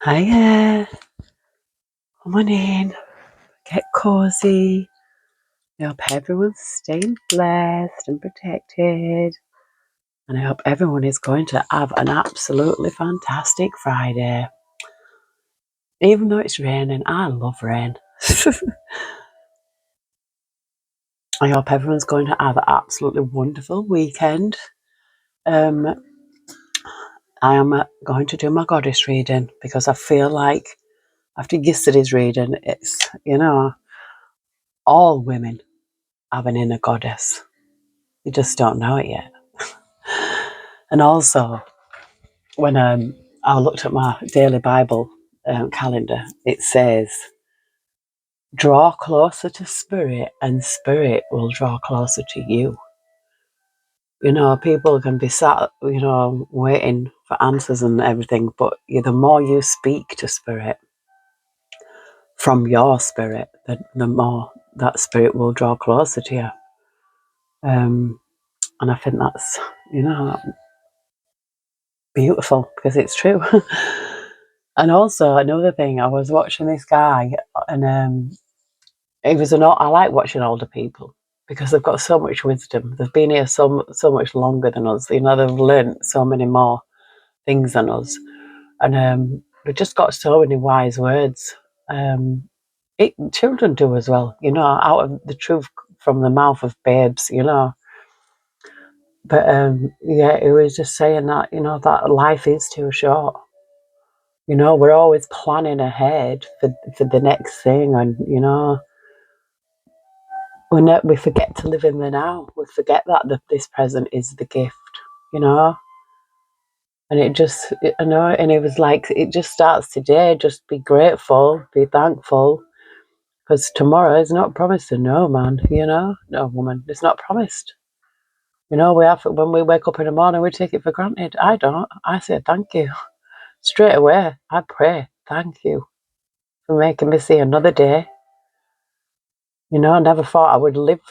Hiya, come on in, get cozy. I hope everyone's staying blessed and protected. And I hope everyone is going to have an absolutely fantastic Friday. Even though it's raining, I love rain. I hope everyone's going to have an absolutely wonderful weekend. I am going to do my goddess reading because I feel like after yesterday's reading, it's, all women have an inner goddess. You just don't know it yet. And also, when I looked at my daily Bible calendar, it says, draw closer to spirit and spirit will draw closer to you. People can be sat, waiting for answers and everything, but the more you speak to spirit from your spirit, the more that spirit will draw closer to you. And I think that's, beautiful because it's true. And also another thing, I was watching this guy, and I like watching older people because they've got so much wisdom. They've been here so much longer than us. They've learned so many more things than us, and they've just got so many wise words. Children do as well, out of the truth from the mouth of babes, But yeah, it was just saying that that life is too short. We're always planning ahead for the next thing, and we forget to live in the now. We forget that this present is the gift, and and it was like, it just starts today. Just be grateful, be thankful, because tomorrow is not promised to no man, no woman. It's not promised. We have, when we wake up in the morning, we take it for granted. I don't. I say thank you straight away. I pray, thank you for making me see another day. I never thought I would live.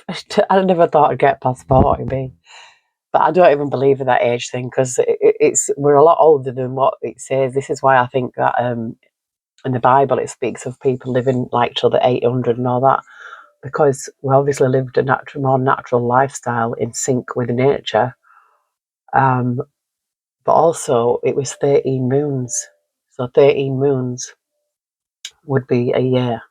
I never thought I'd get past 40, but I don't even believe in that age thing because we're a lot older than what it says. This is why I think that in the Bible it speaks of people living like till the 800 and all that, because we obviously lived a more natural lifestyle in sync with nature. But also it was 13 moons, so 13 moons would be a year.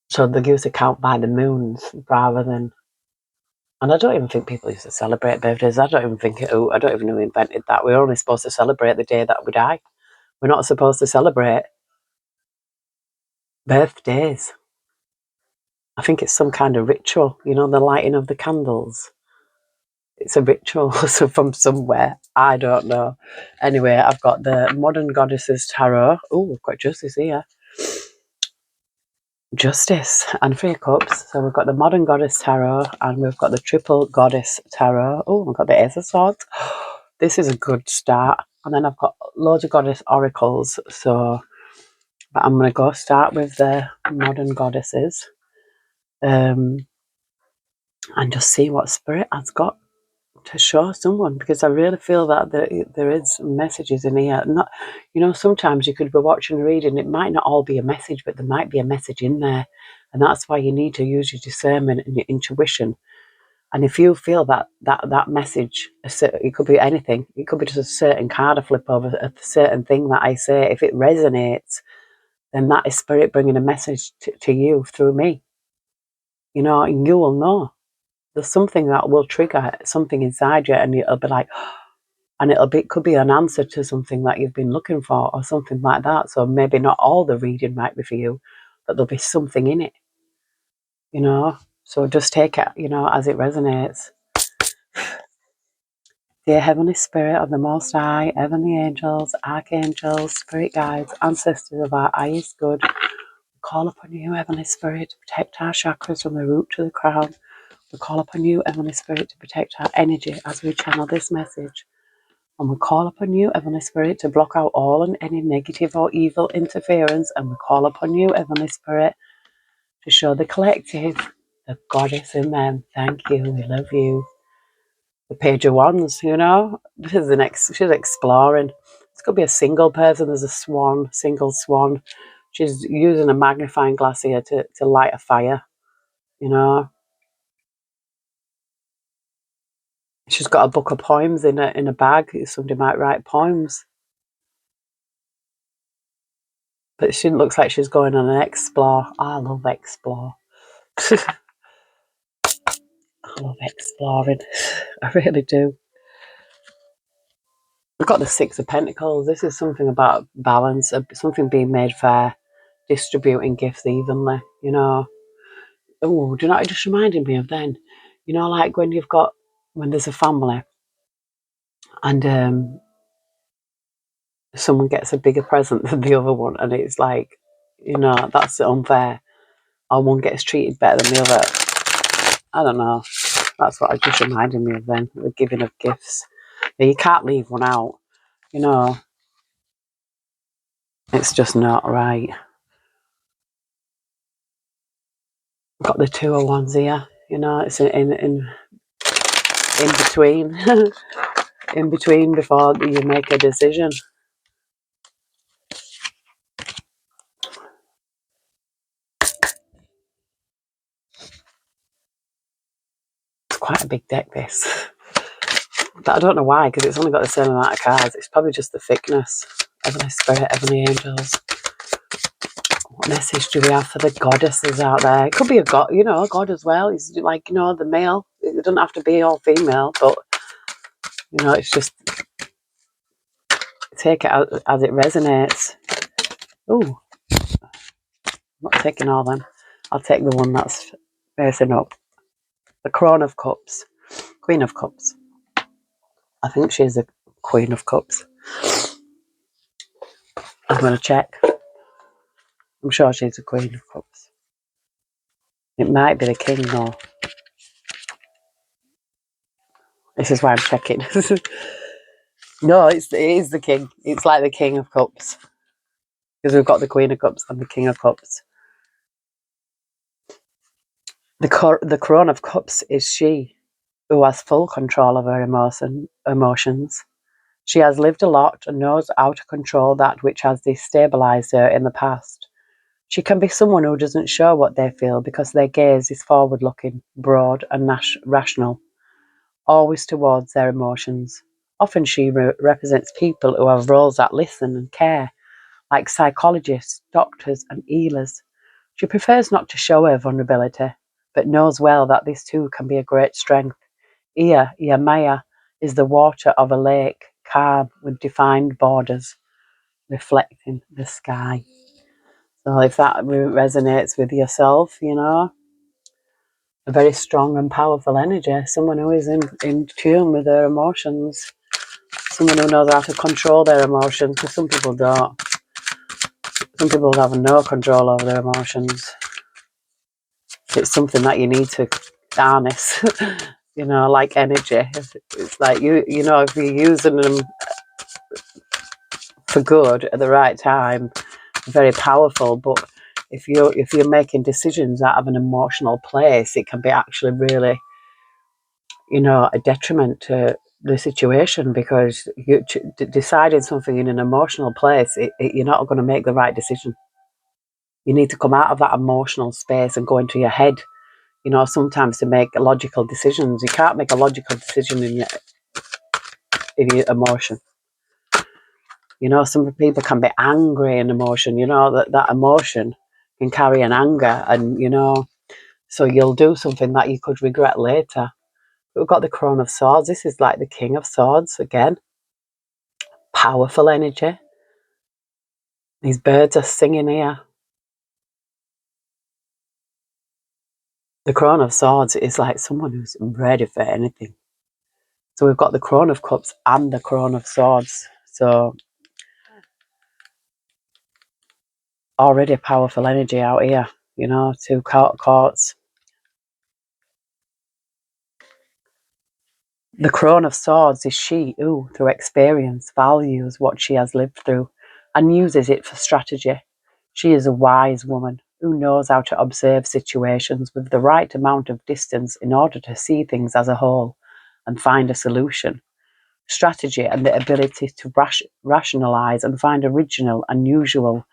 So they used to count by the moons rather than. And I don't even think people used to celebrate birthdays. I don't even know who invented that. We're only supposed to celebrate the day that we die. We're not supposed to celebrate birthdays. I think it's some kind of ritual, the lighting of the candles. It's a ritual from somewhere. I don't know. Anyway, I've got the Modern Goddesses Tarot. Oh, we've got Justice here. Justice and 3 Cups. So we've got the Modern Goddess Tarot and we've got the Triple Goddess Tarot. Oh, we've got the Ace of Swords. This is a good start. And then I've got loads of Goddess Oracles. But I'm going to go start with the Modern Goddesses. And just see what Spirit has got to show someone, because I really feel that there is messages in here. Not, sometimes you could be watching a reading, it might not all be a message, but there might be a message in there, and that's why you need to use your discernment and your intuition. And if you feel that message, it could be anything. It could be just a certain card I flip over, a certain thing that I say. If it resonates, then that is Spirit bringing a message to you through me. And you will know. There's something that will trigger something inside you, and it'll be like, and could be an answer to something that you've been looking for or something like that. So maybe not all the reading might be for you, but there'll be something in it, So just take it, as it resonates. Dear Heavenly Spirit of the Most High, heavenly angels, archangels, spirit guides, ancestors of our highest good, we call upon you, Heavenly Spirit, to protect our chakras from the root to the crown. We call upon you, Heavenly Spirit, to protect our energy as we channel this message. And we call upon you, Heavenly Spirit, to block out all and any negative or evil interference. And we call upon you, Heavenly Spirit, to show the collective the goddess in them. Thank you. We love you. The Page of Wands, this is the next. She's exploring. This could be a single person. There's a swan, single swan. She's using a magnifying glass here to light a fire, you know. She's got a book of poems in a bag. Somebody might write poems. But she looks like she's going on an explore. I love explore. I love exploring. I really do. We've got the Six of Pentacles. This is something about balance, something being made fair, distributing gifts evenly, you know. Oh, do you know what it just reminded me of then? You know, like when there's a family and someone gets a bigger present than the other one, and it's like, you know, that's unfair. Or one gets treated better than the other. I don't know. That's what it just reminded me of then, the giving of gifts. But you can't leave one out, you know. It's just not right. Got the Two of Wands here, you know, it's in between. In between before you make a decision. It's quite a big deck, this. But I don't know why, because it's only got the same amount of cards. It's probably just the thickness. Heavenly Spirit, Heavenly Angels. What message do we have for the goddesses out there? It could be a god, you know, a god as well. It's like, you know, the male. It doesn't have to be all female, but, you know, it's just take it as it resonates. Oh, I'm not taking all them. I'll take the one that's facing up. The Crown of Cups. Queen of Cups. I think she's the Queen of Cups. I'm going to check. I'm sure she's the Queen of Cups. It might be the King, though. This is why I'm checking. No, it is the King. It's like the King of Cups. Because we've got the Queen of Cups and the King of Cups. The Crown of Cups is she who has full control of her emotions. She has lived a lot and knows how to control that which has destabilized her in the past. She can be someone who doesn't show what they feel because their gaze is forward-looking, broad and rational, always towards their emotions. Often she represents people who have roles that listen and care, like psychologists, doctors and healers. She prefers not to show her vulnerability, but knows well that this too can be a great strength. Maya is the water of a lake, calm with defined borders, reflecting the sky. So if that resonates with yourself, you know, a very strong and powerful energy, someone who is in tune with their emotions, someone who knows how to control their emotions, because some people don't. Some people have no control over their emotions. It's something that you need to harness, you know, like energy. It's like, you know, if you're using them for good at the right time, very powerful, but if you're making decisions out of an emotional place, it can be actually really, you know, a detriment to the situation, because you deciding something in an emotional place, you're not going to make the right decision. You need to come out of that emotional space and go into your head, you know, sometimes to make logical decisions. You can't make a logical decision in your emotion. You know, some people can be angry in emotion, you know, that emotion can carry an anger, and, you know, so you'll do something that you could regret later. We've got the Crown of Swords. This is like the King of Swords again. Powerful energy. These birds are singing here. The Crown of Swords is like someone who's ready for anything. So we've got the Crown of Cups and the Crown of Swords. So already powerful energy out here, you know, two courts. The Crown of Swords is she who, through experience, values what she has lived through and uses it for strategy. She is a wise woman who knows how to observe situations with the right amount of distance in order to see things as a whole and find a solution. strategy and the ability to rationalize and find original, unusual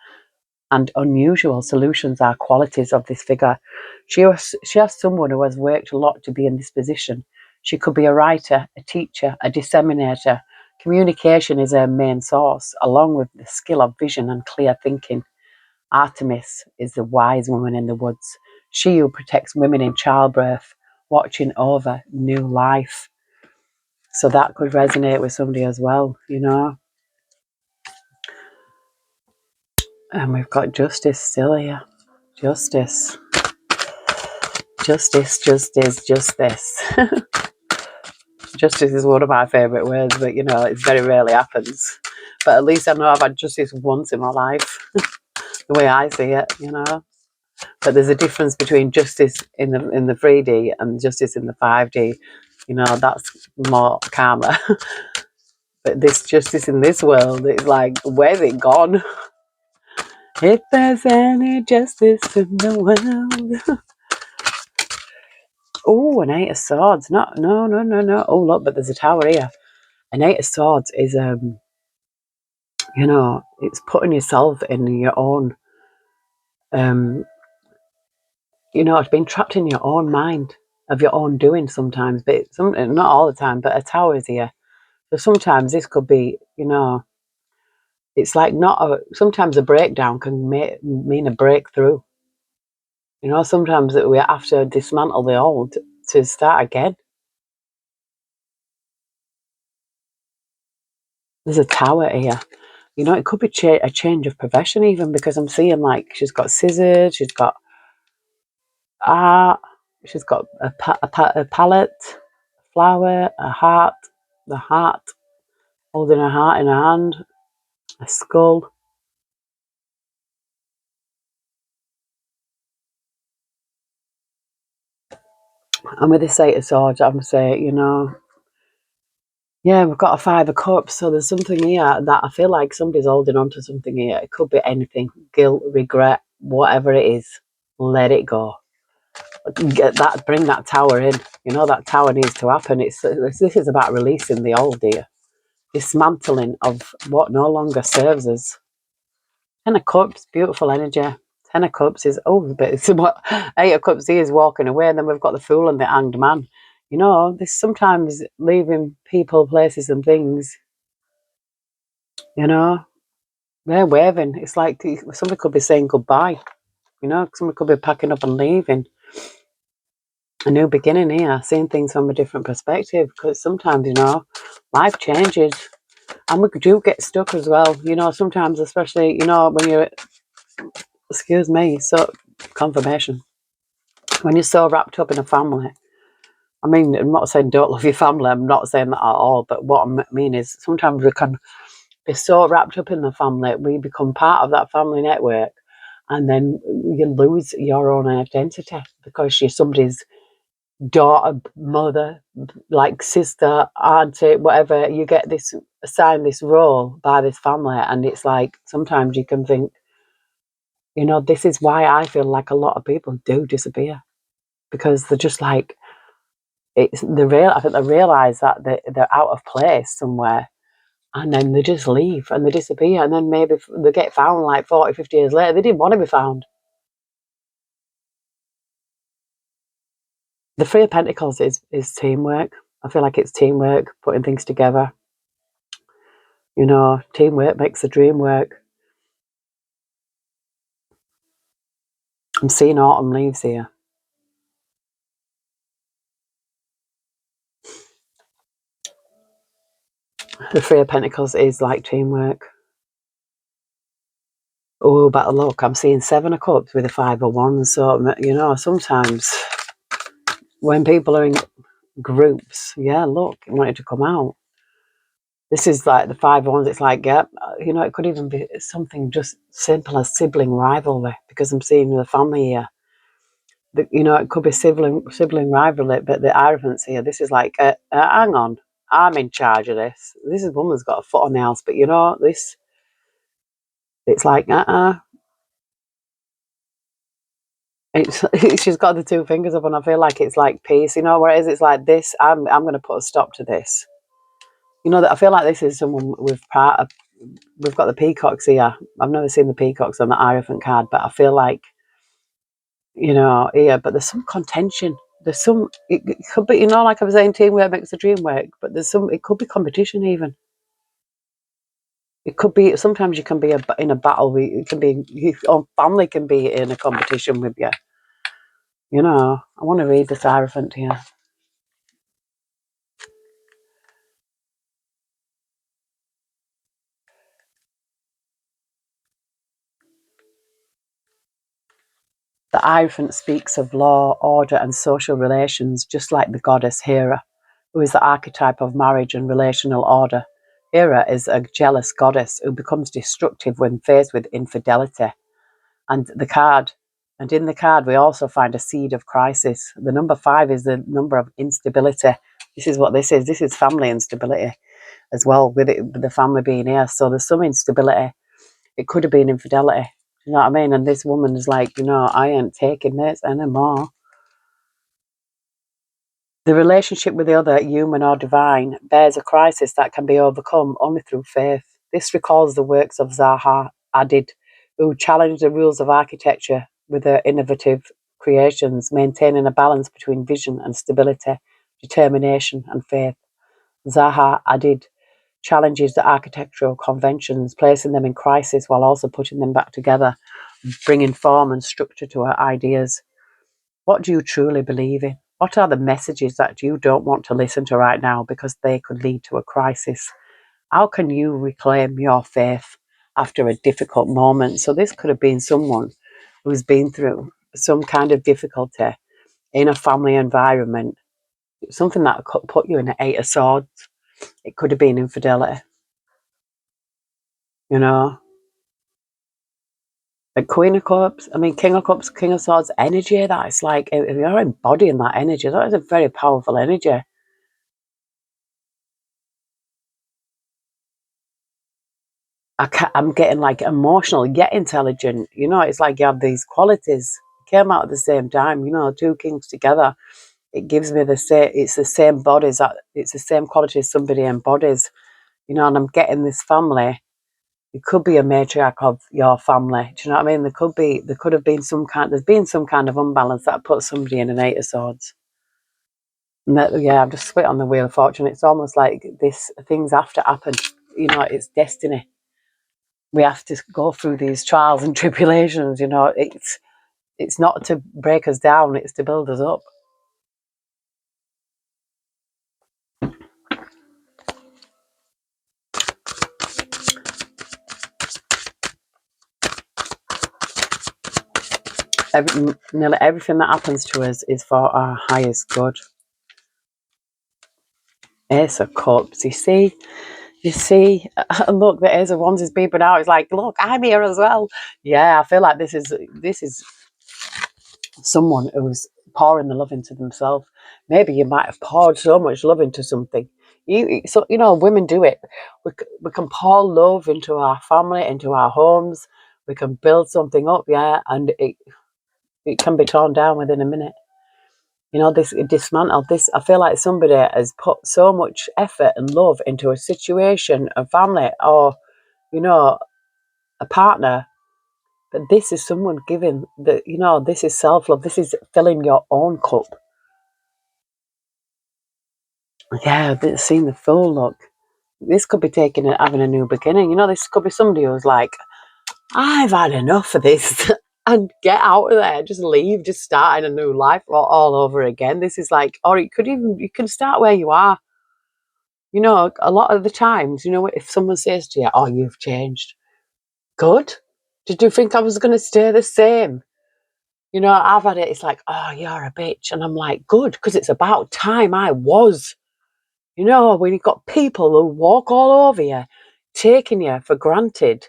solutions are qualities of this figure. She has someone who has worked a lot to be in this position. She could be a writer, a teacher, a disseminator. Communication is her main source, along with the skill of vision and clear thinking. Artemis is the wise woman in the woods, she who protects women in childbirth, watching over new life. So that could resonate with somebody as well, you know. And we've got justice still here. Justice. Justice, justice, justice. Justice is one of my favourite words, but you know, it very rarely happens. But at least I know I've had justice once in my life, the way I see it, you know. But there's a difference between justice in the 3D and justice in the 5D. You know, that's more karma. But this justice in this world, it's like, where's it gone? If there's any justice in the world. Oh, an 8 of swords. No. Oh, look, but there's a tower here. An 8 of swords is, you know, it's putting yourself in your own, you know, it's been trapped in your own mind of your own doing sometimes, but not all the time, but a tower is here. So sometimes this could be, you know, it's like sometimes a breakdown can mean a breakthrough. You know, sometimes we have to dismantle the old to start again. There's a tower here. You know, it could be a change of profession even, because I'm seeing like she's got scissors, she's got art, she's got a palette, flower, a heart, the heart, holding a heart in her hand, a skull. And with this 8 of swords, I'm saying, you know, yeah, we've got a 5 of cups, so there's something here that I feel like somebody's holding on to something here. It could be anything, guilt, regret, whatever it is. Let it go. Get that, bring that tower in. You know, that tower needs to happen. This is about releasing the old here, dismantling of what no longer serves us. 10 of cups, beautiful energy. 10 of cups is, but it's what 8 of cups here is walking away, and then we've got the fool and the hanged man. You know, there's sometimes leaving people, places and things, you know, they're waving. It's like somebody could be saying goodbye, you know, somebody could be packing up and leaving. A new beginning here, seeing things from a different perspective, because sometimes, you know, life changes and we do get stuck as well, you know, sometimes, especially, you know, when you're, excuse me, so confirmation, when you're so wrapped up in a family. I mean, I'm not saying don't love your family, I'm not saying that at all, but what I mean is sometimes we can be so wrapped up in the family, we become part of that family network, and then you lose your own identity because you're somebody's daughter, mother, like sister, auntie, whatever. You get this assigned this role by this family, and it's like sometimes you can think, you know, this is why I feel like a lot of people do disappear, because they're just like, it's the real. I think they realise that they're out of place somewhere, and then they just leave and they disappear, and then maybe they get found like 40, 50 years later. They didn't want to be found. The Three of Pentacles is teamwork. I feel like it's teamwork, putting things together. You know, teamwork makes the dream work. I'm seeing autumn leaves here. The Three of Pentacles is like teamwork. Oh, but look, I'm seeing 7 of Cups with a 5 of Wands. So, you know, sometimes when people are in groups, yeah, look, it wanted to come out. This is like the 5 of Wands. It's like, yeah, you know, it could even be something just simple as sibling rivalry, because I'm seeing the family here. You know, it could be sibling rivalry, but the arrogance here. This is like, hang on, I'm in charge of this. This is woman's got a foot on the house, but you know, it's like, she's got the 2 fingers up, and I feel like it's like peace. You know, whereas it's like this, I'm going to put a stop to this. You know, that I feel like this is someone with part of, we've got the peacocks here. I've never seen the peacocks on the Hierophant card, but I feel like, you know, yeah, but there's some contention. There's some, it could be, you know, like I was saying, teamwork makes the dream work, but there's some, it could be competition even. It could be, sometimes you can be in a battle, it can be, your own family can be in a competition with you. You know, I want to read this Hierophant here. The Hierophant speaks of law, order, and social relations, just like the goddess Hera, who is the archetype of marriage and relational order. Hera is a jealous goddess who becomes destructive when faced with infidelity. And in the card, we also find a seed of crisis. The number 5 is the number of instability. This is what this is. This is family instability as well, with it, with the family being here. So there's some instability. It could have been infidelity. You know what I mean? And this woman is like, you know, I ain't taking this anymore. The relationship with the other, human or divine, bears a crisis that can be overcome only through faith. This recalls the works of Zaha Hadid, who challenged the rules of architecture with her innovative creations, maintaining a balance between vision and stability, determination and faith. Zaha Hadid challenges the architectural conventions, placing them in crisis while also putting them back together, bringing form and structure to her ideas. What do you truly believe in? What are the messages that you don't want to listen to right now because they could lead to a crisis? How can you reclaim your faith after a difficult moment? So this could have been someone who's been through some kind of difficulty in a family environment, something that could put you in an 8 of Swords. It could have been infidelity, you know. Like Queen of Cups, I mean, King of Cups, King of Swords energy, that is like, if you're embodying that energy, that is a very powerful energy. I'm getting like emotional yet intelligent. You know, it's like you have these qualities came out at the same time. You know, two kings together. It gives me the same. It's the same bodies. It's the same qualities somebody embodies. You know, and I'm getting this family. It could be a matriarch of your family. Do you know what I mean? There could have been some kind. There's been some kind of unbalance that puts somebody in an 8 of Swords. And that, yeah, I've just split on the Wheel of Fortune. It's almost like this things have to happen. You know, it's destiny. We have to go through these trials and tribulations. You know, it's not to break us down, it's to build us up. Nearly everything that happens to us is for our highest good. Ace of Cups, you see, look, the Ace of Wands is peeping out. It's like, look, I'm here as well. Yeah, I feel like this is someone who's pouring the love into themselves. Maybe you might have poured so much love into something. So you know, women do it. We can pour love into our family, into our homes. We can build something up, yeah, and it can be torn down within a minute. You know, this dismantle this. I feel like somebody has put so much effort and love into a situation, a family, or you know, a partner. But this is someone giving the. You know, this is self love. This is filling your own cup. Yeah, seeing the full look. This could be taking and having a new beginning. You know, this could be somebody who's like, I've had enough of this and get out of there. Just leave, just starting a new life all over again. This is like, or you can start where you are. You know, a lot of the times, you know, if someone says to you, oh, you've changed. Good. Did you think I was going to stay the same? You know, I've had it. It's like, oh, you're a bitch. And I'm like, good, because it's about time I was. You know, when you've got people who walk all over you, taking you for granted,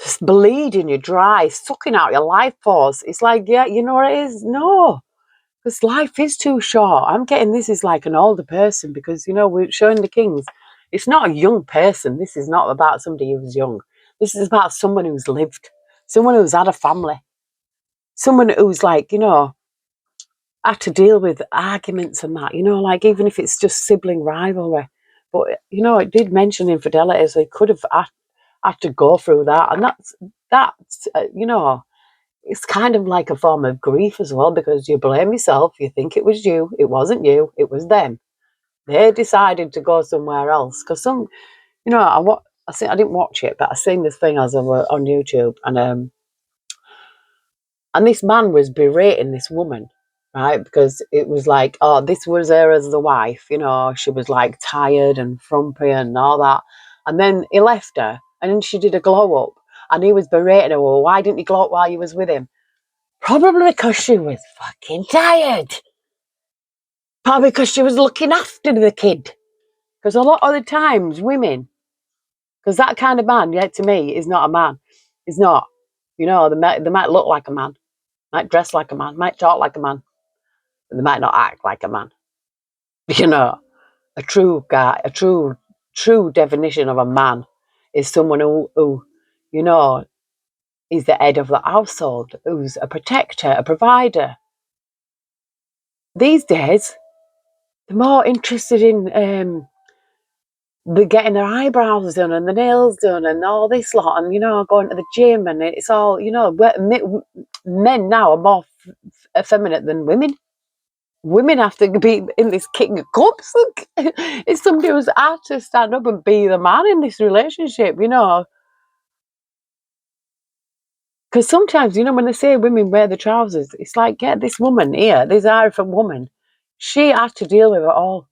just bleeding you dry, sucking out your life force. It's like, yeah, you know what it is? No, because life is too short. I'm getting this is like an older person because, you know, we're showing the kings. It's not a young person. This is not about somebody who's young. This is about someone who's lived, someone who's had a family, someone who's like, you know, had to deal with arguments and that, you know, like even if it's just sibling rivalry. But, you know, it did mention infidelity, so he could have had to go through that. And that's you know, it's kind of like a form of grief as well, because you blame yourself. You think it was you. It wasn't you. It was them. They decided to go somewhere else. Because some, you know, I didn't watch it, but I seen this thing as I was on YouTube, and this man was berating this woman, right? Because it was like, oh, this was her as the wife, you know, she was like tired and frumpy and all that. And then he left her, and then she did a glow up, and he was berating her, well, why didn't you glow up while you was with him? Probably because she was fucking tired. Probably because she was looking after the kid. Because a lot of the times, women, because that kind of man, yeah, to me, is not a man. He's not. You know, they might look like a man, might dress like a man, might talk like a man, but they might not act like a man. You know, a true guy, a true definition of a man is someone who, you know, is the head of the household, who's a protector, a provider. These days, they're more interested in getting their eyebrows done and the nails done and all this lot, and, you know, going to the gym, and it's all, you know, men now are more effeminate than women. Women have to be in this king of cups. It's somebody who's had to stand up and be the man in this relationship, you know. Because sometimes, you know, when they say women wear the trousers, it's like, yeah, this woman here, this Irish woman, she had to deal with it all.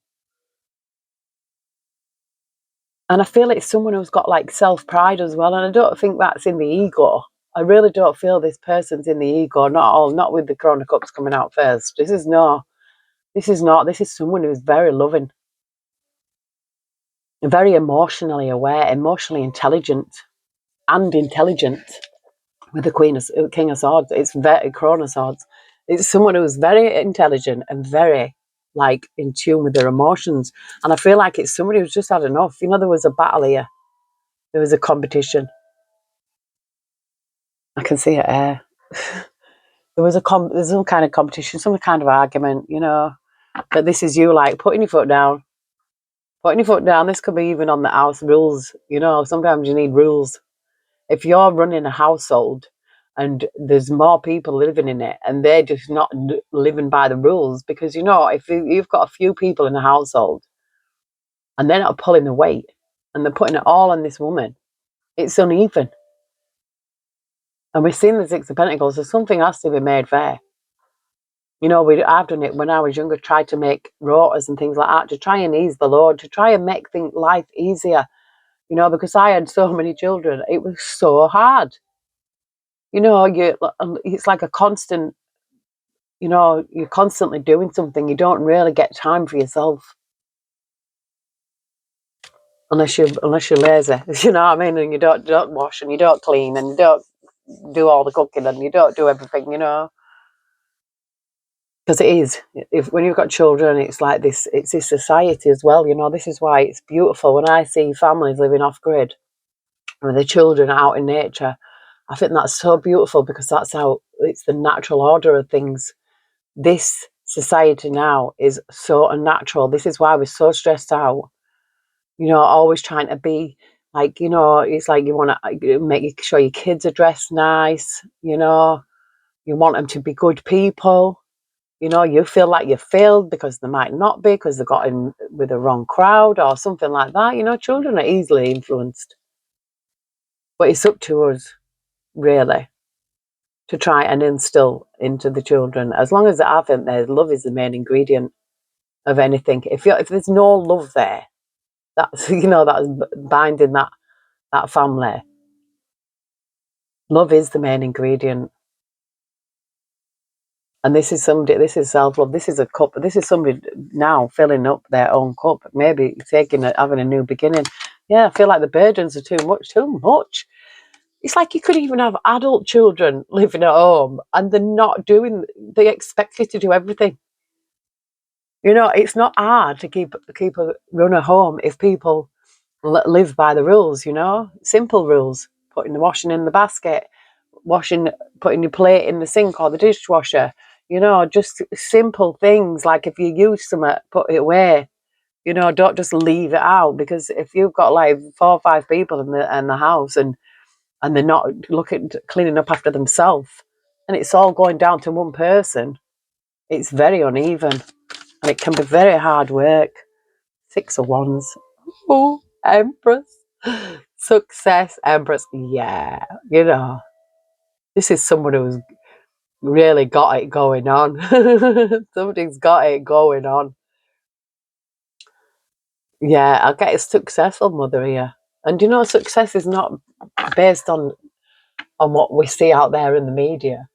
And I feel it's someone who's got like self-pride as well. And I don't think that's in the ego. I really don't feel this person's in the ego. Not with the Corona Cups coming out first. This is someone who's very loving, very emotionally aware, emotionally intelligent, with the King of Swords. It's very Corona Swords. It's someone who's very intelligent and very like in tune with their emotions. And I feel like it's somebody who's just had enough. You know, there was a battle here. There was a competition. I can see it here. There's some kind of competition, some kind of argument, you know. But this is you like putting your foot down. Putting your foot down. This could be even on the house rules. You know, sometimes you need rules. If you're running a household and there's more people living in it and they're just not living by the rules, because, you know, if you've got a few people in a household and they're not pulling the weight and they're putting it all on this woman, it's uneven. And we've seen the Six of Pentacles, so something has to be made fair. You know, I've done it when I was younger, tried to make rotas and things like that to try and ease the load, to try and make life easier, you know, because I had so many children. It was so hard. You know, it's like a constant, you know, you're constantly doing something. You don't really get time for yourself unless you're lazy. You know what I mean? And you don't wash and you don't clean and you don't do all the cooking and you don't do everything, you know. Because it is. When you've got children, it's like this. It's this society as well. You know, this is why it's beautiful when I see families living off grid with their children out in nature. I think that's so beautiful because that's how it's the natural order of things. This society now is so unnatural. This is why we're so stressed out. You know, always trying to be like, you know, it's like you want to make sure your kids are dressed nice. You know, you want them to be good people. You know, you feel like you failed because they might not be because they got in with the wrong crowd or something like that. You know, children are easily influenced. But it's up to us, really, to try and instill into the children. As long as I think love is the main ingredient of anything. If there's no love there, that's, you know, that's binding that family. Love is the main ingredient. And this is self-love. This is a cup. This is somebody now filling up their own cup, maybe having a new beginning. Yeah, I feel like the burdens are too much. It's like you could even have adult children living at home and they expect you to do everything. You know, it's not hard to run a home if people live by the rules, you know, simple rules, putting the washing in the basket, putting your plate in the sink or the dishwasher, you know, just simple things like if you use something, put it away. You know, don't just leave it out, because if you've got like 4 or 5 people in the house, and they're not cleaning up after themselves, and it's all going down to one person, it's very uneven, and it can be very hard work. 6 of Wands. Oh, Empress. Success, Empress. Yeah, you know, this is someone who's really got it going on. Somebody's got it going on. Yeah, I'll get a successful mother here. And you know, success is not based on what we see out there in the media.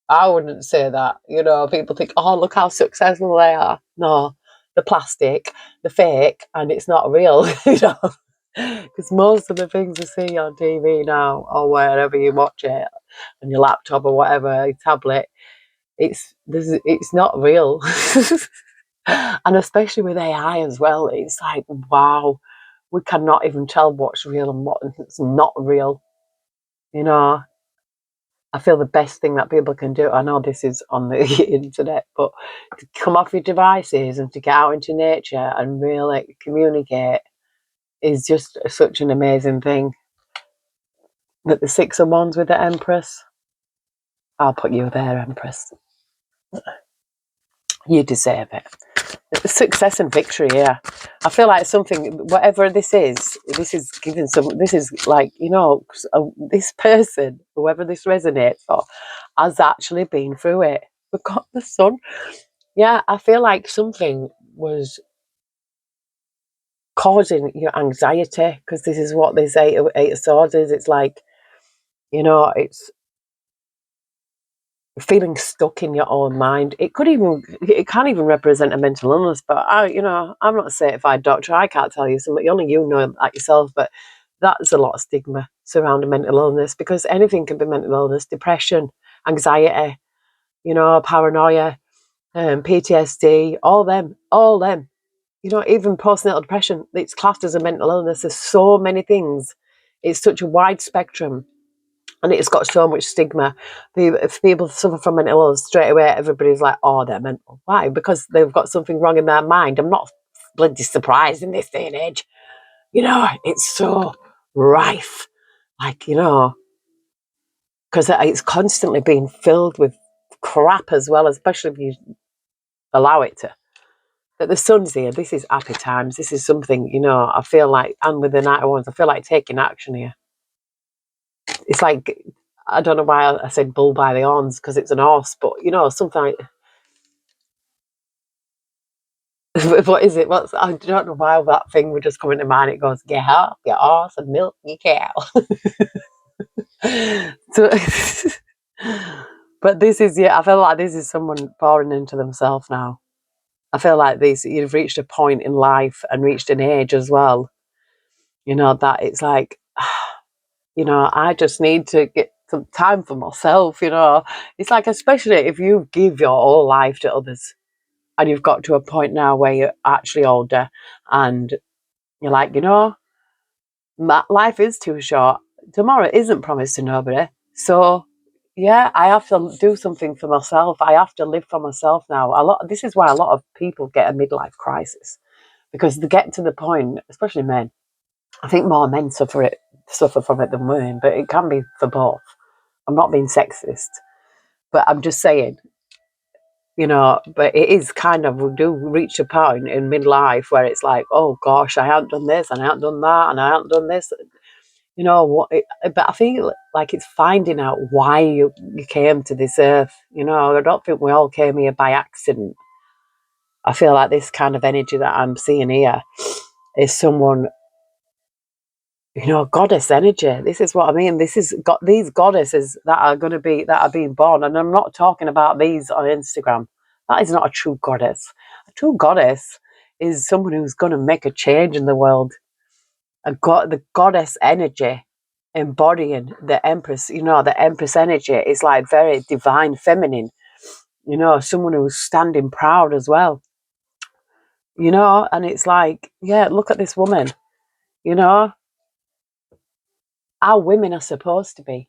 I wouldn't say that. You know, people think, oh, look how successful they are. No, the plastic, the fake, and it's not real, you know. Because most of the things you see on TV now, or wherever you watch it, on your laptop or whatever, your tablet, it's not real. And especially with AI as well, it's like, wow, we cannot even tell what's real and what's not real. You know, I feel the best thing that people can do, I know this is on the internet, but to come off your devices and to get out into nature and really communicate is just such an amazing thing. But the 6 of Wands with the Empress, I'll put you there, Empress. You deserve it. Success and victory, yeah. I feel like something, whatever this is giving some, this is like, you know, this person, whoever this resonates for, has actually been through it. We've got the Sun. Yeah, I feel like something was causing your anxiety, because this is what this Eight of Swords is. It's like, you know, it's feeling stuck in your own mind. It can't even represent a mental illness, but I'm not a certified doctor. I can't tell you something. Only you know that yourself, but that's a lot of stigma surrounding mental illness, because anything can be mental illness: depression, anxiety, you know, paranoia, PTSD, all them. You know, even postnatal depression, it's classed as a mental illness. There's so many things. It's such a wide spectrum. And it's got so much stigma. If people suffer from mental illness, straight away everybody's like, oh, they're mental. Why? Because they've got something wrong in their mind. I'm not bloody surprised in this day and age. You know, it's so rife. Like, you know, because it's constantly being filled with crap as well, especially if you allow it to. But the Sun's here. This is happy times. This is something, you know, I feel like, and with the Knight of Wands, I feel like taking action here. It's like, I don't know why I said bull by the horns, because it's an horse, but you know, something like, what is it? I don't know why that thing would just come into mind. It goes, get up, your horse, and milk your cow. So, but this is, yeah, I feel like this is someone pouring into themselves now. I feel like you've reached a point in life and reached an age as well, you know, that it's like, you know, I just need to get some time for myself, you know. It's like, especially if you give your whole life to others, and you've got to a point now where you're actually older, and you're like, you know, life is too short. Tomorrow isn't promised to nobody. So, yeah, I have to do something for myself. I have to live for myself now. This is why a lot of people get a midlife crisis, because they get to the point, especially men. I think more men suffer from it than women, but it can be for both. I'm not being sexist, but I'm just saying, you know, but it is kind of, we do reach a point in midlife where it's like, oh gosh, I haven't done this and I haven't done that and I haven't done this, you know what. But I feel like it's finding out why you came to this earth. You know, I don't think we all came here by accident. I feel like this kind of energy that I'm seeing here is someone, you know, goddess energy. This is what I mean. This is got these goddesses that are being born, and I'm not talking about these on Instagram. That is not a true goddess. A true goddess is someone who's going to make a change in the world. The goddess energy, embodying the Empress. You know, the Empress energy is like very divine, feminine. You know, someone who's standing proud as well. You know, and it's like, yeah, look at this woman. You know, how women are supposed to be.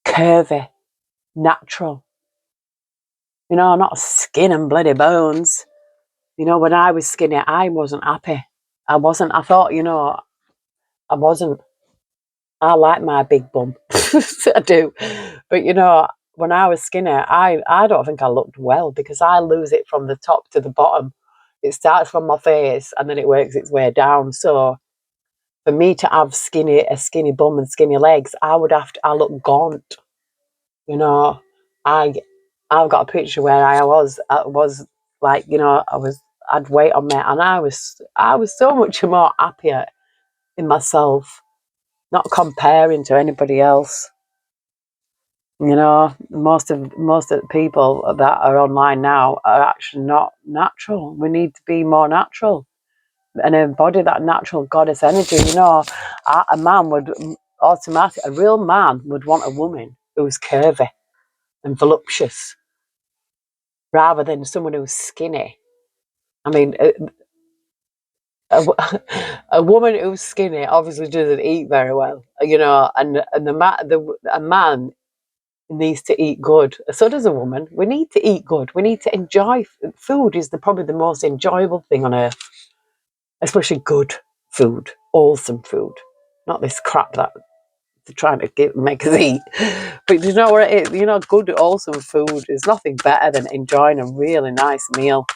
Curvy, natural, You know, not skin and bloody bones. You know, when I was skinny, I wasn't happy. I wasn't. I thought, you know, I wasn't. I like my big bum. I do. But, you know, when I was skinny, I don't think I looked well because I lose it from the top to the bottom. It starts from my face and then it works its way down. So for me to have a skinny bum and skinny legs, I look gaunt. You know, I, I've got a picture where I was like, you know, I'd weight on me and I was so much more happier in myself, not comparing to anybody else. You know, most of the people that are online now are actually not natural. We need to be more natural and embody that natural goddess energy. You know, a man would a real man would want a woman who's curvy and voluptuous rather than someone who's skinny. I mean, a woman who's skinny obviously doesn't eat very well, you know, and a man needs to eat good. So does a woman. We need to eat good. We need to enjoy food. Is probably the most enjoyable thing on earth, especially good food, wholesome food, not this crap that they're trying to make us eat. But you know what it is? You know, good wholesome food is nothing better than enjoying a really nice meal.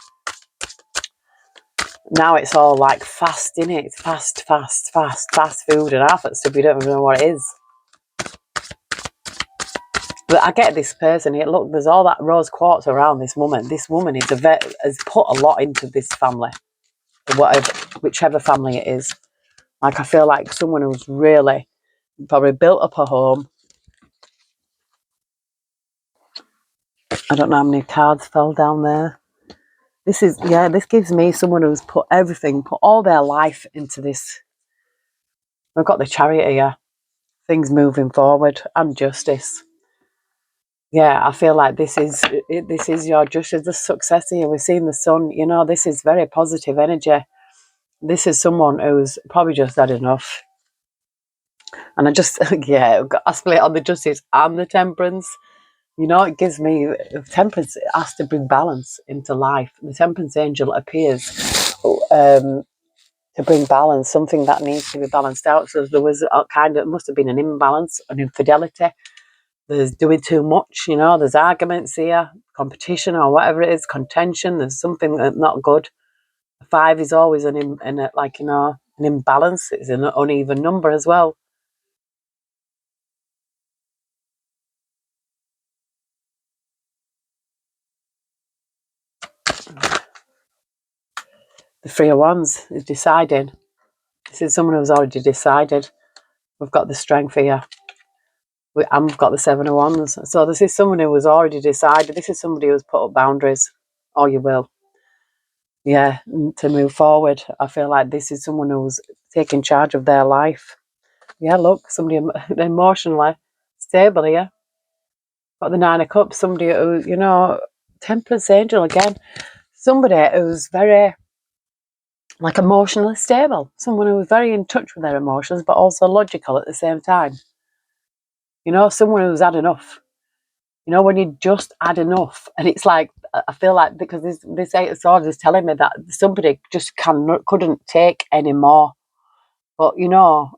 Now it's all like fast, innit? It's fast food and half that stuff you don't even know what it is. But I get this person here. Look, there's all that rose quartz around this woman. This woman has put a lot into this family, whichever family it is. Like I feel like someone who's really probably built up a home. I don't know how many cards fell down there. This gives me someone who's put all their life into this. We've got the Chariot here. Things moving forward and justice. Yeah, I feel like this is your justice, the success here. We've seen the sun. You know, this is very positive energy. This is someone who's probably just had enough. And I just, yeah, I split on the justice and the temperance. You know, it gives me temperance. It has to bring balance into life. The temperance angel appears to bring balance, something that needs to be balanced out. So there was must have been an imbalance, an infidelity. There's doing too much, you know, there's arguments here, competition or whatever it is, contention. There's something that's not good. 5 is always an imbalance. It's an uneven number as well. The 3 of Wands is deciding. This is someone who's already decided. We've got the strength here. And we've got the 7 of Wands. So this is someone who has already decided. This is somebody who's put up boundaries, or you will. Yeah, to move forward. I feel like this is someone who's taking charge of their life. Yeah, look, somebody emotionally stable here. Got the 9 of Cups. Somebody who, you know, temperance angel again. Somebody who's very like emotionally stable. Someone who's very in touch with their emotions, but also logical at the same time. You know, someone who's had enough. You know, when you just had enough, and it's like I feel like because this 8 of Swords is telling me that somebody just couldn't take any more. But you know,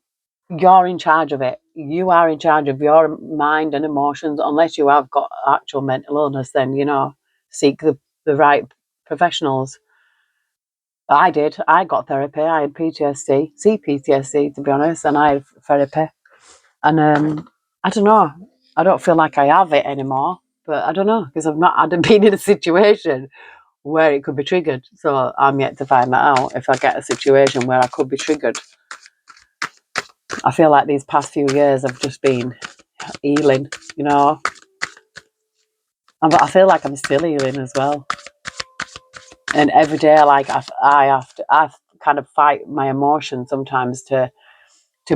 you're in charge of it. You are in charge of your mind and emotions. Unless you have got actual mental illness, then you know, seek the right professionals. I did. I got therapy. I had PTSD, CPTSD to be honest, and I had therapy. And I don't know. I don't feel like I have it anymore. But I don't know because I've not had been in a situation where it could be triggered. So I'm yet to find that out. If I get a situation where I could be triggered, I feel like these past few years have just been healing. You know, but I feel like I'm still healing as well. And every day, like I kind of fight my emotions sometimes to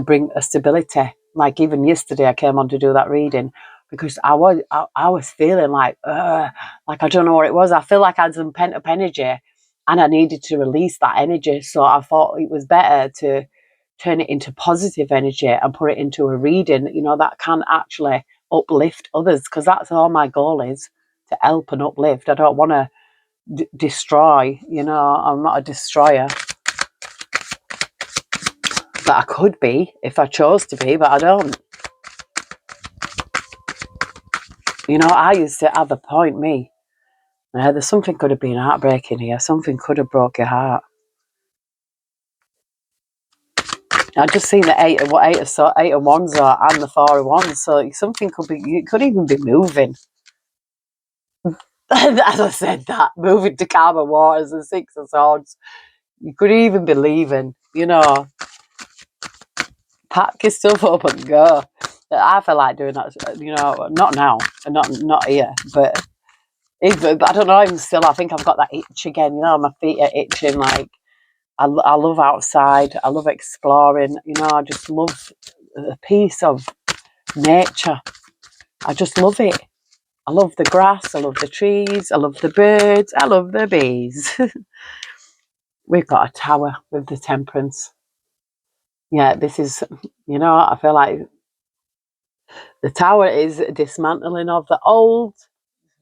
bring a stability. Like even yesterday, I came on to do that reading because I was feeling like I don't know what it was. I feel like I had some pent up energy, and I needed to release that energy. So I thought it was better to turn it into positive energy and put it into a reading. You know, that can actually uplift others because that's all my goal is to help and uplift. I don't want to destroy, you know. I'm not a destroyer, but I could be if I chose to be, but I don't. You know, I used to have a point, me. There's something could have been heartbreaking here. Something could have broke your heart. I just seen the eight of wands and the four of wands, so something could be. You could even be moving. As I said, that moving to calmer waters and six of swords. You could even be leaving. You know, pack your stuff up and go. I feel like doing that. You know, not now, not here, but even. I don't know. Even still, I think I've got that itch again. You know, my feet are itching. Like I love outside. I love exploring. You know, I just love the peace of nature. I just love it. I love the grass. I love the trees. I love the birds. I love the bees. We've got a tower with the temperance. Yeah, this is, you know, I feel like the tower is dismantling of the old,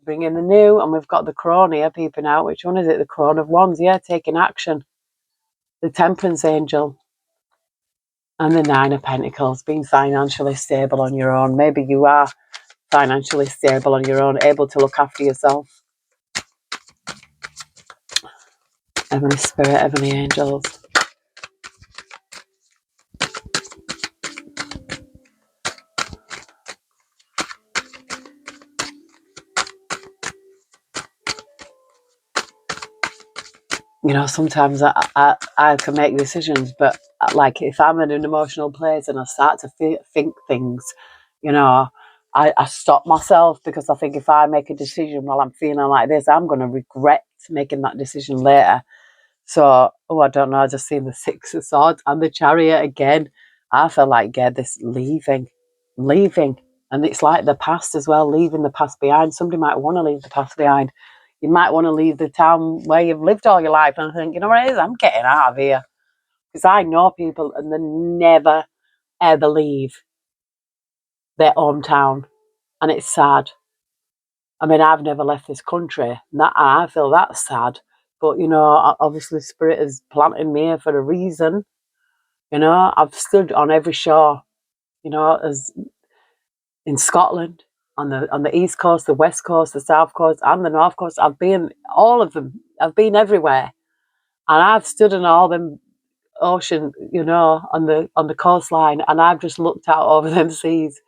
bringing the new, and we've got the crone here peeping out. Which one is it? The crone of wands. Yeah, taking action. The temperance angel. And the nine of pentacles, being financially stable on your own. Maybe you are financially stable on your own, able to look after yourself. Heavenly Spirit, Heavenly Angels. You know, sometimes I can make decisions, but like if I'm in an emotional place and I start to think things, you know, I stop myself because I think if I make a decision while I'm feeling like this, I'm going to regret making that decision later. So, I don't know, I just seen the Six of Swords and the Chariot again. I feel like, yeah, this leaving. And it's like the past as well, leaving the past behind. Somebody might want to leave the past behind. You might want to leave the town where you've lived all your life and think, you know what it is, I'm getting out of here. Because I know people and they never, ever leave their hometown. And it's sad. I mean, I've never left this country. And I feel that's sad. But, you know, obviously Spirit is planting me here for a reason. You know, I've stood on every shore, you know, as in Scotland, on the east coast, the west coast, the south coast, and the north coast. I've been all of them. I've been everywhere, and I've stood in all them ocean, you know, on the coastline, and I've just looked out over them seas.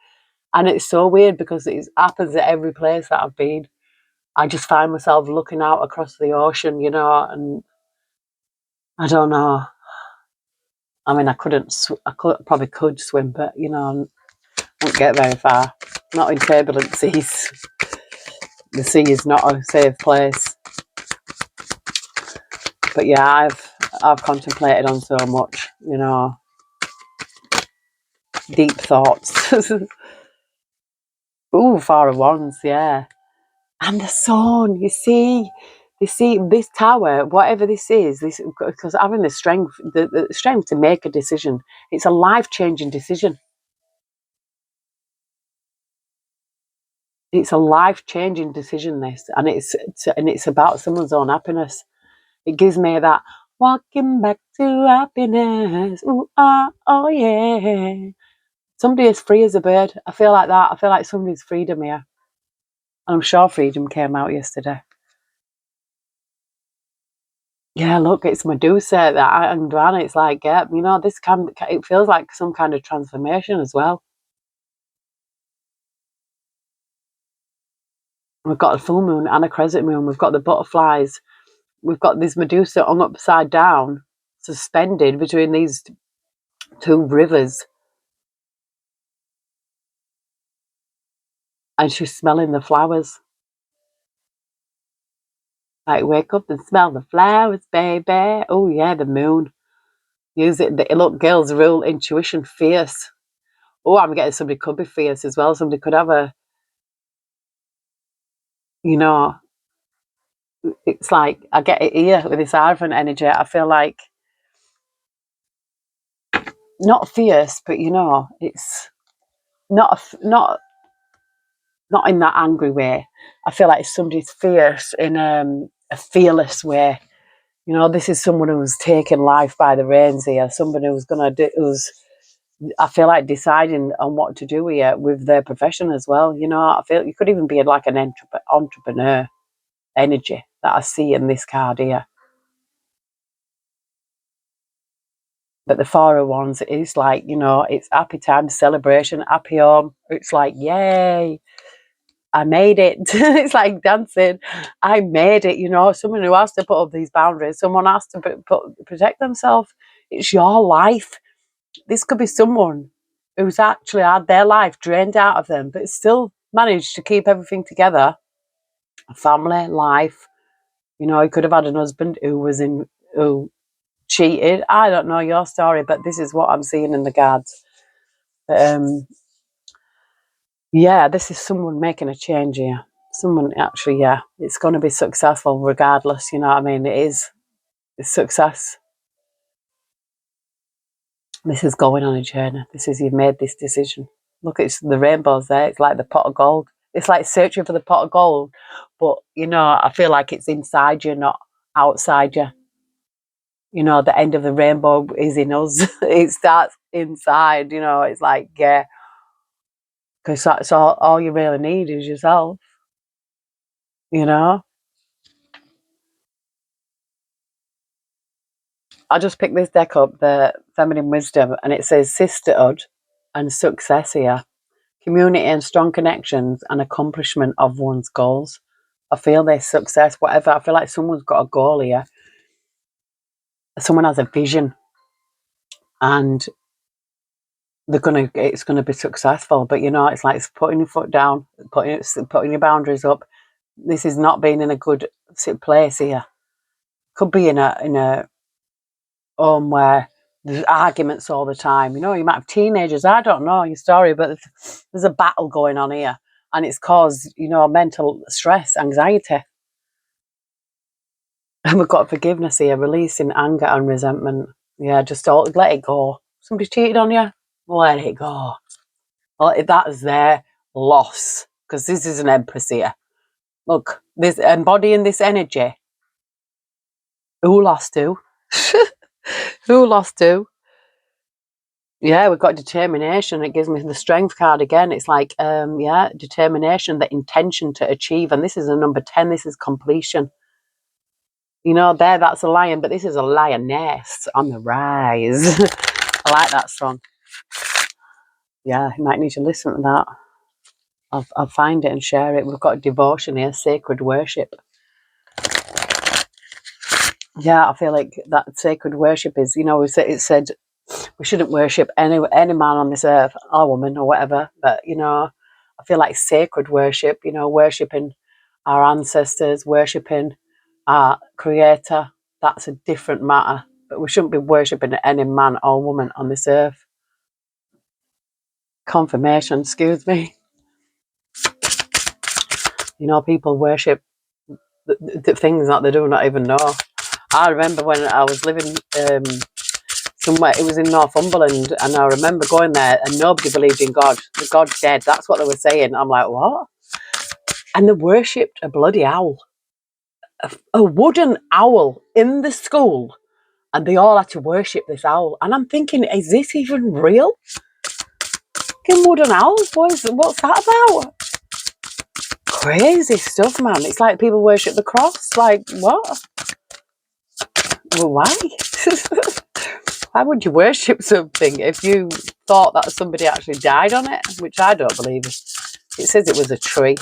And it's so weird because it happens at every place that I've been. I just find myself looking out across the ocean, you know, and I don't know. I mean, I probably could swim, but you know, I won't get very far. Not in turbulent seas. The sea is not a safe place. But yeah, I've contemplated on so much, you know, deep thoughts. Ooh, Four of Wands, yeah. And the sun, you see this tower, whatever this is, this because having the strength to make a decision, it's a life-changing decision. It's a life-changing decision, this, and it's about someone's own happiness. It gives me that walking back to happiness. Ooh, ah, oh yeah. Somebody as free as a bird. I feel like that. I feel like somebody's freedom here. And I'm sure freedom came out yesterday. Yeah, look, it's Medusa that and Joanna. It's like, yeah, you know, it feels like some kind of transformation as well. We've got a full moon and a crescent moon. We've got the butterflies. We've got this Medusa hung upside down, suspended between these two rivers. And she's smelling the flowers. Like, wake up and smell the flowers, baby. Oh, yeah, the moon. Use it. Look, girls, real intuition, fierce. Oh, I'm getting somebody could be fierce as well. Somebody could have you know, it's like, I get it here with this Arvin energy. I feel like, not fierce, but, you know, it's not not in that angry way. I feel like somebody's fierce in a fearless way. You know, this is someone who's taken life by the reins here. Somebody who's gonna do, who's, I feel like, deciding on what to do here with their profession as well. You know, I feel you could even be like an entrepreneur energy that I see in this card here. But the Four of Wands is like, you know, it's happy time, celebration, happy home. It's like, yay, I made it. It's like dancing. I made it. You know, someone who has to put up these boundaries, someone has to protect themselves. It's your life. This could be someone who's actually had their life drained out of them, but still managed to keep everything together. A family, life. You know, he could have had an husband who cheated. I don't know your story, but this is what I'm seeing in the cards. But, yeah, this is someone making a change here. Someone actually, yeah, it's going to be successful regardless. You know what I mean? It's success. This is going on a journey. You've made this decision. Look, it's the rainbows there. It's like the pot of gold. It's like searching for the pot of gold, but you know, I feel like it's inside you, not outside you. You know, the end of the rainbow is in us. It starts inside. You know, it's like, yeah, because that's all you really need is yourself. You know, I just picked this deck up, the Feminine Wisdom, and it says sisterhood and success here, community and strong connections and accomplishment of one's goals. I feel this success, whatever. I feel like someone's got a goal here. Someone has a vision, and it's gonna be successful. But you know, it's like it's putting your foot down, putting your boundaries up. This is not being in a good place here. Could be in a home where there's arguments all the time. You know, you might have teenagers. I don't know your story, but there's a battle going on here, and it's caused, you know, mental stress, anxiety. And we've got forgiveness here, releasing anger and resentment. Yeah, just all, let it go. Somebody cheated on you, let it go. Well, if that is their loss, because this is an Empress here. Look, this embodying this energy. Who lost who? Who lost who? Yeah, we've got determination. It gives me the strength card again. It's like, yeah, determination, the intention to achieve. And this is a number 10. This is completion. You know, that's a lion, but this is a lioness on the rise. I like that song. Yeah, you might need to listen to that. I'll find it and share it. We've got devotion here, sacred worship. Yeah, I feel like that sacred worship is, you know, it said we shouldn't worship any man on this earth, or woman or whatever. But, you know, I feel like sacred worship, you know, worshipping our ancestors, worshipping our creator, that's a different matter. But we shouldn't be worshipping any man or woman on this earth. Confirmation, excuse me. You know, people worship the things that they do not even know. I remember when I was living somewhere, it was in Northumberland, and I remember going there and nobody believed in God. God's dead. That's what they were saying. I'm like, what? And they worshipped a bloody owl, a wooden owl in the school, and they all had to worship this owl. And I'm thinking, is this even real? Fucking wooden owls, boys, what's that about? Crazy stuff, man. It's like people worship the cross. Like, what? Well, why? Why would you worship something if you thought that somebody actually died on it? Which I don't believe. It says it was a tree.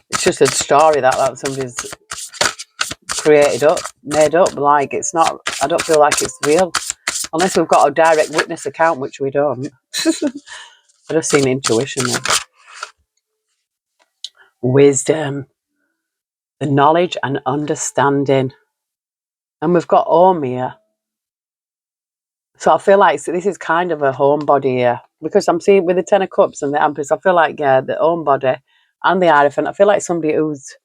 It's just a story that somebody's created up, made up. Like, it's not, I don't feel like it's real. Unless we've got a direct witness account, which we don't. I've just seen intuition there. Wisdom, the knowledge and understanding. And we've got home here. So I feel like this is kind of a homebody here, because I'm seeing with the Ten of Cups and the Empress, I feel like, yeah, the homebody and the Hierophant, I feel like somebody who's,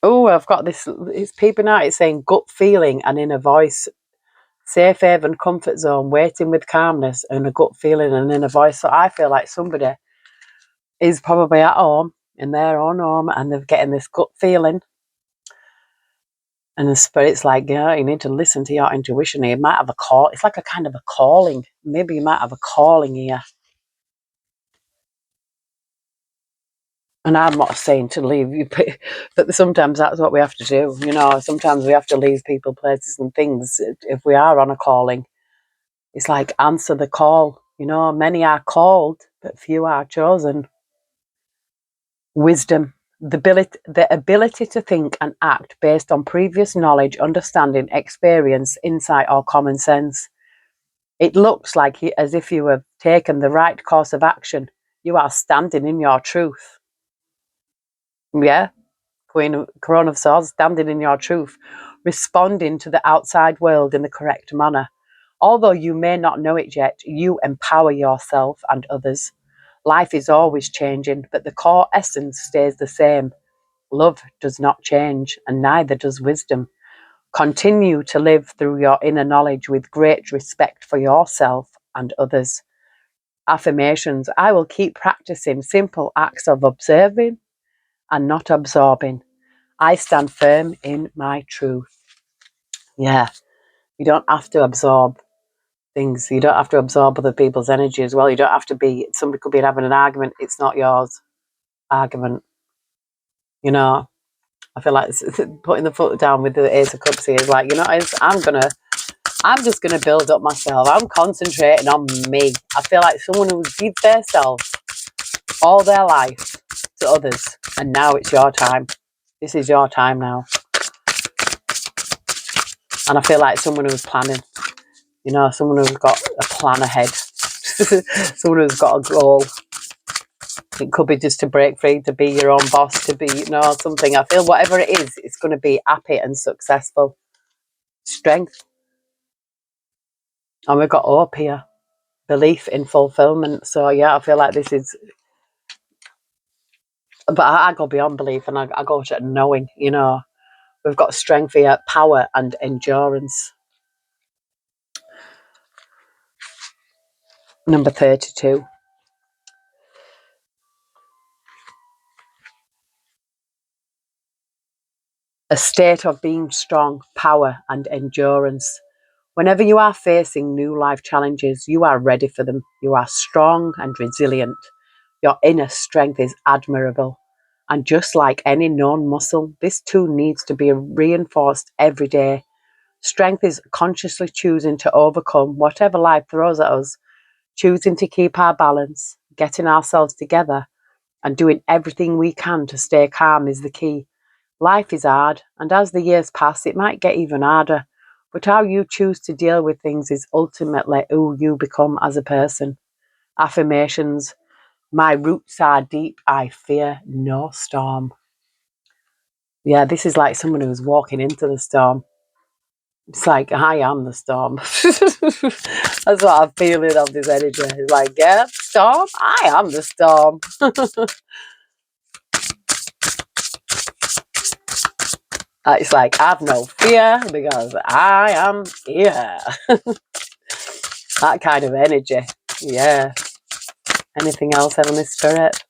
oh, I've got this, it's peeping out, it's saying gut feeling and inner voice. safe haven, comfort zone, waiting with calmness and a gut feeling and inner voice. So I feel like somebody is probably at home, in their own home, and they're getting this gut feeling. And the spirit's like, yeah, you need to listen to your intuition. You might have a call. It's like a kind of a calling. Maybe you might have a calling here. And I'm not saying to leave you, but sometimes that's what we have to do. You know, sometimes we have to leave people, places and things if we are on a calling. It's like answer the call. You know, many are called, but few are chosen. Wisdom, the ability to think and act based on previous knowledge, understanding, experience, insight, or common sense. It looks like as if you have taken the right course of action. You are standing in your truth. Yeah, Corona of Swords, standing in your truth, responding to the outside world in the correct manner. Although you may not know it yet, you empower yourself and others. Life is always changing, but the core essence stays the same. Love does not change, and neither does wisdom. Continue to live through your inner knowledge with great respect for yourself and others. Affirmations. I will keep practicing simple acts of observing and not absorbing. I stand firm in my truth. Yeah, you don't have to absorb things. You don't have to absorb other people's energy as well. You don't have to be, somebody could be having an argument. It's not yours. Argument. You know, I feel like putting the foot down with the Ace of Cups here is like, you know, I'm just gonna build up myself. I'm concentrating on me. I feel like someone who gives themselves all their life to others, and now it's your time. This is your time now. And I feel like someone who's planning, you know, someone who's got a plan ahead, someone who's got a goal. It could be just to break free, to be your own boss, to be, you know, something. I feel whatever it is, it's going to be happy and successful. Strength. And we've got hope here. Belief in fulfillment. So yeah, I feel like this is, but I go beyond belief and I go to knowing, you know. We've got strength here, power and endurance. Number 32. A state of being strong, power and endurance. Whenever you are facing new life challenges, you are ready for them. You are strong and resilient. Your inner strength is admirable. And just like any known muscle, this too needs to be reinforced every day. Strength is consciously choosing to overcome whatever life throws at us, choosing to keep our balance, getting ourselves together, and doing everything we can to stay calm is the key. Life is hard, and as the years pass, it might get even harder. But how you choose to deal with things is ultimately who you become as a person. Affirmations. My roots are deep. I fear no storm. Yeah, this is like someone who's walking into the storm. It's like, I am the storm. That's what I'm feeling of this energy. It's like, yeah, storm? I am the storm. It's like, I've no fear because I am here. That kind of energy. Yeah. Anything else, Heavenly Spirit?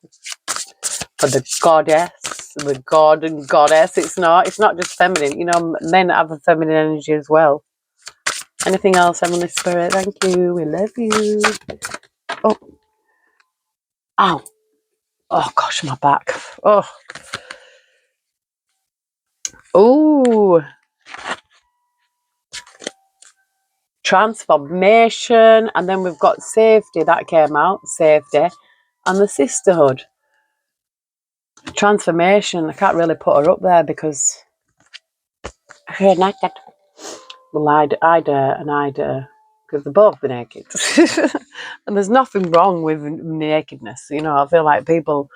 For the goddess, the god and goddess. It's not just feminine. You know, men have a feminine energy as well. Anything else, Heavenly Spirit? Thank you. We love you. Oh. Ow. Oh, gosh, my back. Oh. Oh. Transformation. And then we've got safety. That came out. Safety. And the sisterhood. Transformation. I can't really put her up there because her naked. Well, I'd because they're both naked. And there's nothing wrong with nakedness. You know, I feel like people,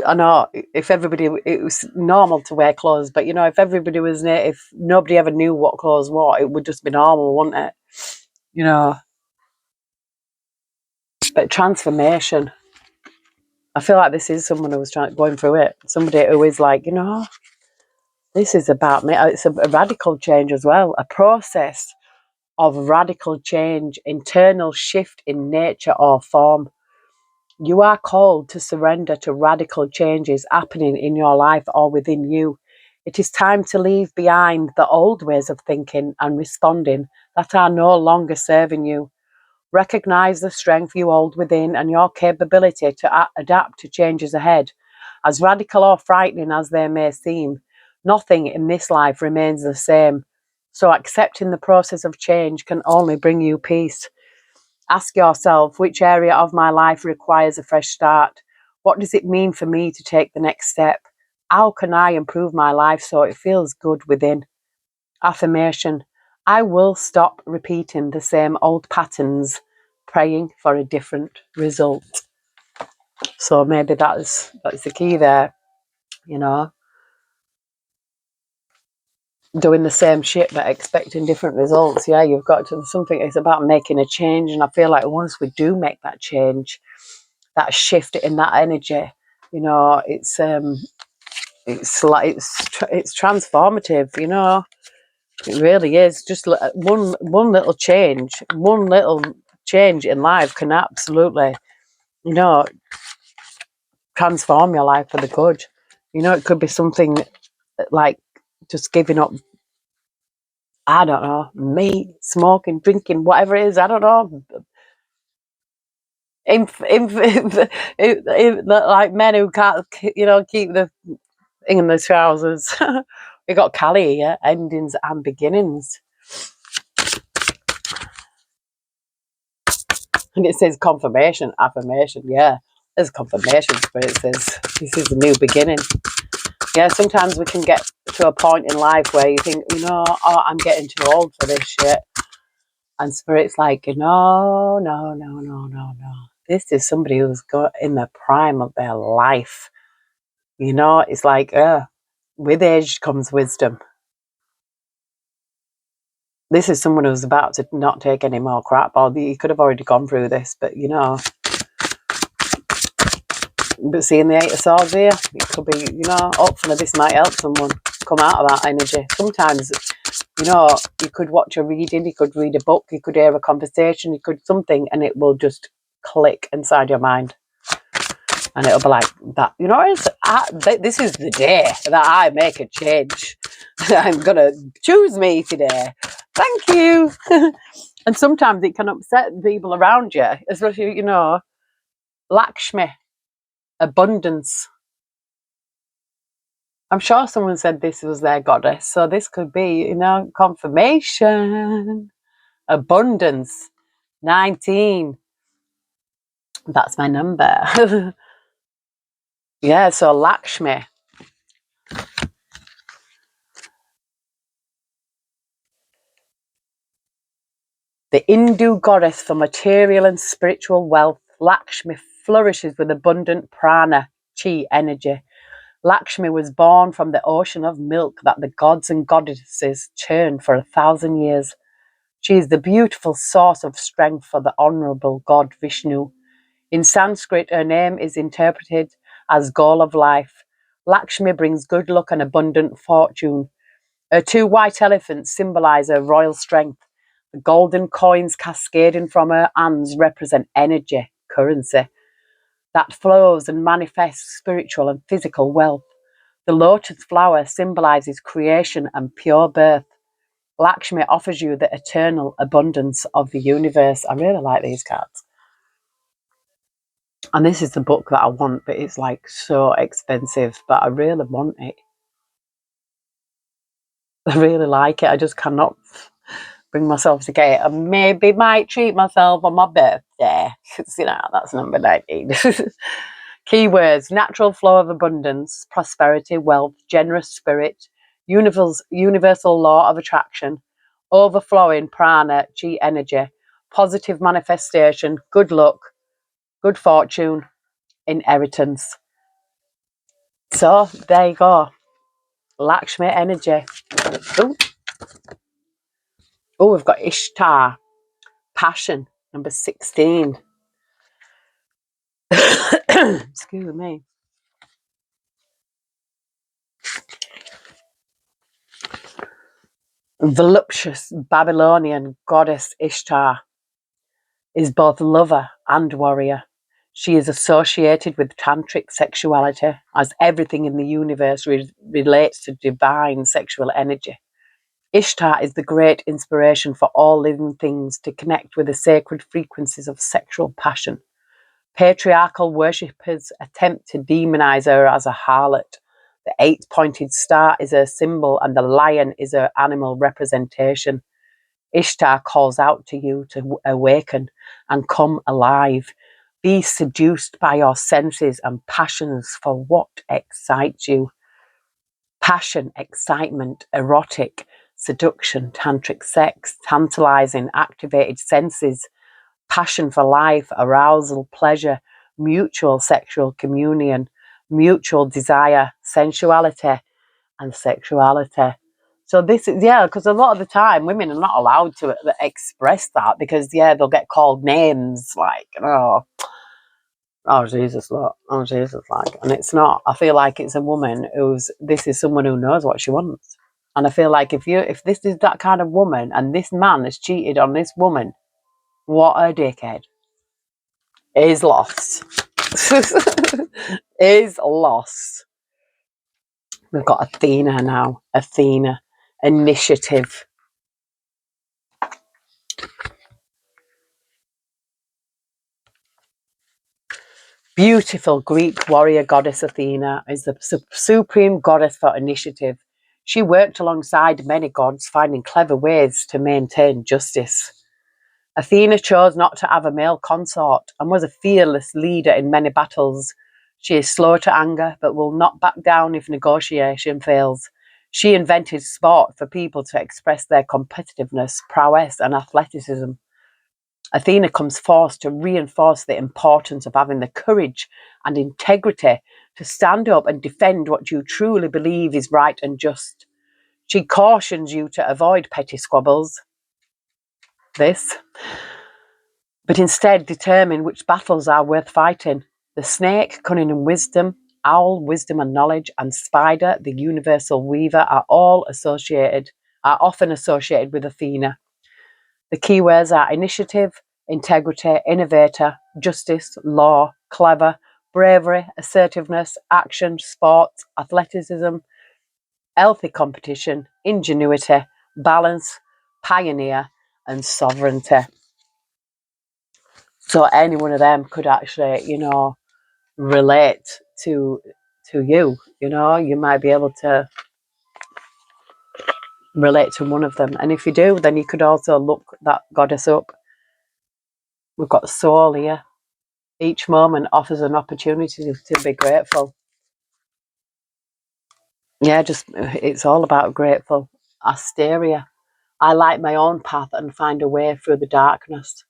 I know if everybody, it was normal to wear clothes, but you know, if everybody was if nobody ever knew what clothes were, it would just be normal, wouldn't it? You know, but transformation. I feel like this is someone who was going through it. Somebody who is like, you know, This is about me. It's a radical change as well, a process of radical change, internal shift in nature or form. You are called to surrender to radical changes happening in your life or within you. It is time to leave behind the old ways of thinking and responding that are no longer serving you. Recognize the strength you hold within and your capability to adapt to changes ahead. As radical or frightening as they may seem, nothing in this life remains the same. So accepting the process of change can only bring you peace. Ask yourself, which area of my life requires a fresh start? What does it mean for me to take the next step? How can I improve my life so it feels good within? Affirmation: I will stop repeating the same old patterns, praying for a different result. So maybe that's the key there, you know, doing the same shit but expecting different results. Yeah, you've got to something. It's about making a change, and I feel like once we do make that change, that shift in that energy, you know, it's like it's transformative, you know. It really is. Just one little change in life can absolutely, you know, transform your life for the good. You know, it could be something like just giving up, I don't know, meat, smoking, drinking, whatever it is. I don't know. Like men who can't, you know, keep the thing in the trousers. We got Callie here, endings and beginnings. And it says confirmation, affirmation. Yeah, there's confirmation, but it says this is a new beginning. Yeah, sometimes we can get to a point in life where you think, you know, oh, I'm getting too old for this shit. And Spirit's like, no, no, no, no, no, no. This is somebody who's got in the prime of their life. You know, it's like, with age comes wisdom. This is someone who's about to not take any more crap, or you could have already gone through this, but you know. But seeing the Eight of Swords here, it could be, you know, hopefully this might help someone come out of that energy. Sometimes, you know, you could watch a reading, you could read a book, you could hear a conversation, you could something, and it will just click inside your mind. And it'll be like that, you know, this is the day that I make a change. I'm going to choose me today. Thank you. And sometimes it can upset people around you, especially, you know, Lakshmi, abundance. I'm sure someone said this was their goddess, so this could be, you know, confirmation. Abundance, 19. That's my number. Yeah, so Lakshmi. The Hindu goddess for material and spiritual wealth, Lakshmi flourishes with abundant prana, chi energy. Lakshmi was born from the ocean of milk that the gods and goddesses churned for 1,000 years. She is the beautiful source of strength for the honorable god Vishnu. In Sanskrit, her name is interpreted as goal of life. Lakshmi brings good luck and abundant fortune. Her two white elephants symbolize her royal strength. The golden coins cascading from her hands represent energy, currency, that flows and manifests spiritual and physical wealth. The lotus flower symbolizes creation and pure birth. Lakshmi offers you the eternal abundance of the universe. I really like these cards. And this is the book that I want, but it's like so expensive, but I really want it. I really like it. I just cannot bring myself to get it. I maybe might treat myself on my birthday. You know, that's number 19. Keywords: natural flow of abundance, prosperity, wealth, generous spirit, universal law of attraction, overflowing prana, chi energy, positive manifestation, good luck, good fortune, inheritance. So there you go. Lakshmi energy. Oh, we've got Ishtar, passion, number 16. Excuse me. Voluptuous Babylonian goddess Ishtar is both lover and warrior. She is associated with tantric sexuality, as everything in the universe relates to divine sexual energy. Ishtar is the great inspiration for all living things to connect with the sacred frequencies of sexual passion. Patriarchal worshippers attempt to demonize her as a harlot. The eight-pointed star is her symbol, and the lion is her animal representation. Ishtar calls out to you to awaken and come alive. Be seduced by your senses and passions for what excites you. Passion, excitement, erotic, seduction, tantric sex, tantalizing, activated senses, passion for life, arousal, pleasure, mutual sexual communion, mutual desire, sensuality, and sexuality. So this is, yeah, because a lot of the time women are not allowed to express that because, yeah, they'll get called names like, oh Jesus, look, oh Jesus, like, and it's not. I feel like it's a woman this is someone who knows what she wants. And I feel like if this is that kind of woman and this man has cheated on this woman, what a dickhead. Is lost. Is lost. We've got Athena now. Athena. Initiative. Beautiful Greek warrior goddess Athena is the supreme goddess for initiative. She worked alongside many gods, finding clever ways to maintain justice. Athena chose not to have a male consort and was a fearless leader in many battles. She is slow to anger, but will not back down if negotiation fails. She invented sport for people to express their competitiveness, prowess, and athleticism. Athena comes forth to reinforce the importance of having the courage and integrity to stand up and defend what you truly believe is right and just. She cautions you to avoid petty squabbles, but instead determine which battles are worth fighting. The snake, cunning and wisdom, owl, wisdom and knowledge, and spider, the universal weaver, are often associated with Athena. The keywords are initiative, integrity, innovator, justice, law, clever, bravery, assertiveness, action, sport, athleticism, healthy competition, ingenuity, balance, pioneer, and sovereignty. So any one of them could actually, relate to you. You might be able to relate to one of them. And if you do, then you could also look that goddess up. We've got soul here. Each moment offers an opportunity to be grateful. Yeah, it's all about grateful. Asteria. I light my own path and find a way through the darkness.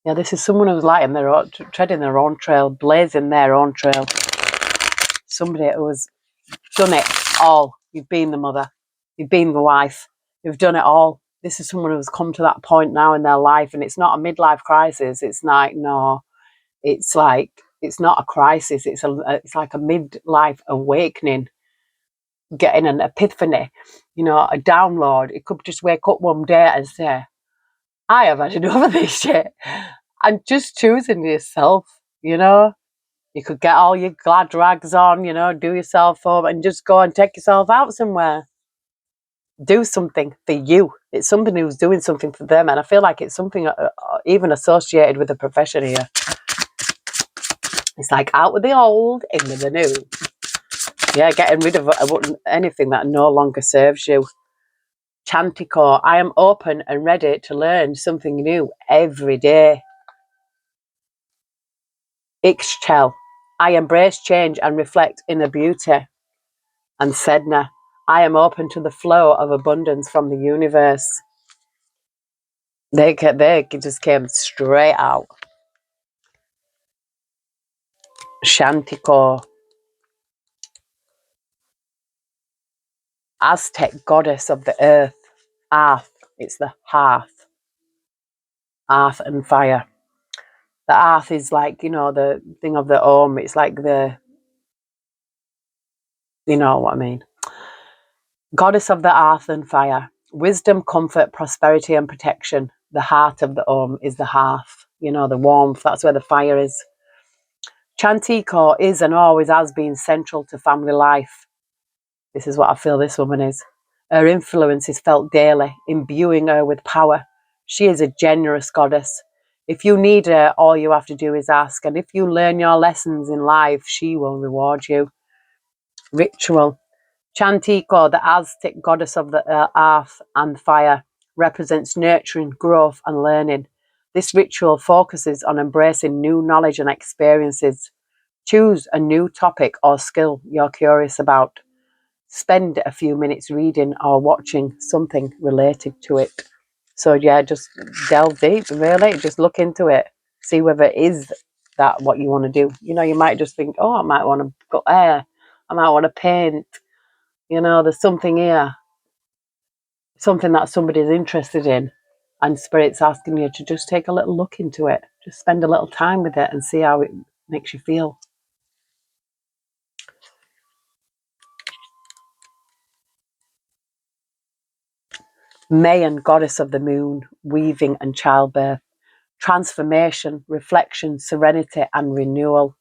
Yeah, this is someone who's lighting their own, treading their own trail, blazing their own trail. Somebody who has done it all. You've been the mother. You've been the wife. You've done it all. This is someone who's come to that point now in their life, and it's not a midlife crisis. It's like, no, it's not a crisis. It's like a midlife awakening, getting an epiphany, a download. It could just wake up one day and say, I have had enough of this shit. And just choosing yourself, You could get all your glad rags on, do yourself up and just go and take yourself out somewhere. Do something for you. It's somebody who's doing something for them. And I feel like it's something even associated with the profession here. It's like out with the old, in with the new. Yeah, getting rid of anything that no longer serves you. Chantico, I am open and ready to learn something new every day. Ixchel, I embrace change and reflect inner beauty. And Sedna, I am open to the flow of abundance from the universe. They just came straight out. Chantico, Aztec goddess of the earth. Earth, it's the hearth. Earth and fire. The earth is like, the thing of the it's like you know what I mean. Goddess of the earth and fire. Wisdom, comfort, prosperity and protection. The heart of the home is the hearth, you know, the warmth. That's where the fire is. Chantico is and always has been central to family life. This is what I feel this woman is. Her influence is felt daily, imbuing her with power. She is a generous goddess. If you need her, all you have to do is ask. And if you learn your lessons in life, she will reward you. Ritual. Chantico, the Aztec goddess of the earth and fire, represents nurturing, growth, and learning. This ritual focuses on embracing new knowledge and experiences. Choose a new topic or skill you're curious about. Spend a few minutes reading or watching something related to it. So yeah, just delve deep, really. Just look into it. See whether it is that what you want to do. You know, you might just think, oh, I might want to cut hair. I might want to paint. You know, there's something here, something that somebody's interested in, and Spirit's asking you to just take a little look into it. Just spend a little time with it and see how it makes you feel. Mayan, goddess of the moon, weaving and childbirth, transformation, reflection, serenity, and renewal.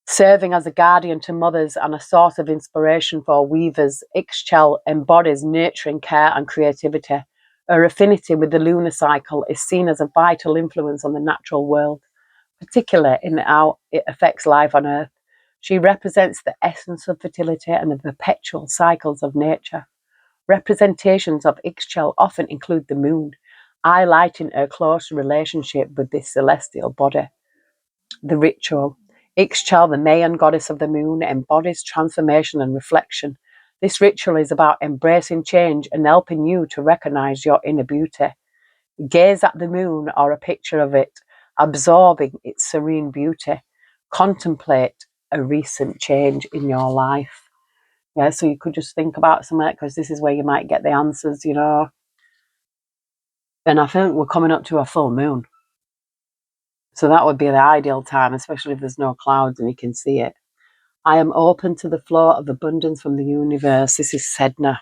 Serving as a guardian to mothers and a source of inspiration for weavers, Ixchel embodies nurturing care and creativity. Her affinity with the lunar cycle is seen as a vital influence on the natural world, particularly in how it affects life on Earth. She represents the essence of fertility and the perpetual cycles of nature. Representations of Ixchel often include the moon, highlighting her close relationship with this celestial body. The ritual. Ixchel, the Mayan goddess of the moon, embodies transformation and reflection. This ritual is about embracing change and helping you to recognize your inner beauty. Gaze at the moon or a picture of it, absorbing its serene beauty. Contemplate a recent change in your life. Yeah, so you could just think about something, because this is where you might get the answers, you know. And I think we're coming up to a full moon. So that would be the ideal time, especially if there's no clouds and you can see it. I am open to the flow of abundance from the universe. This is Sedna.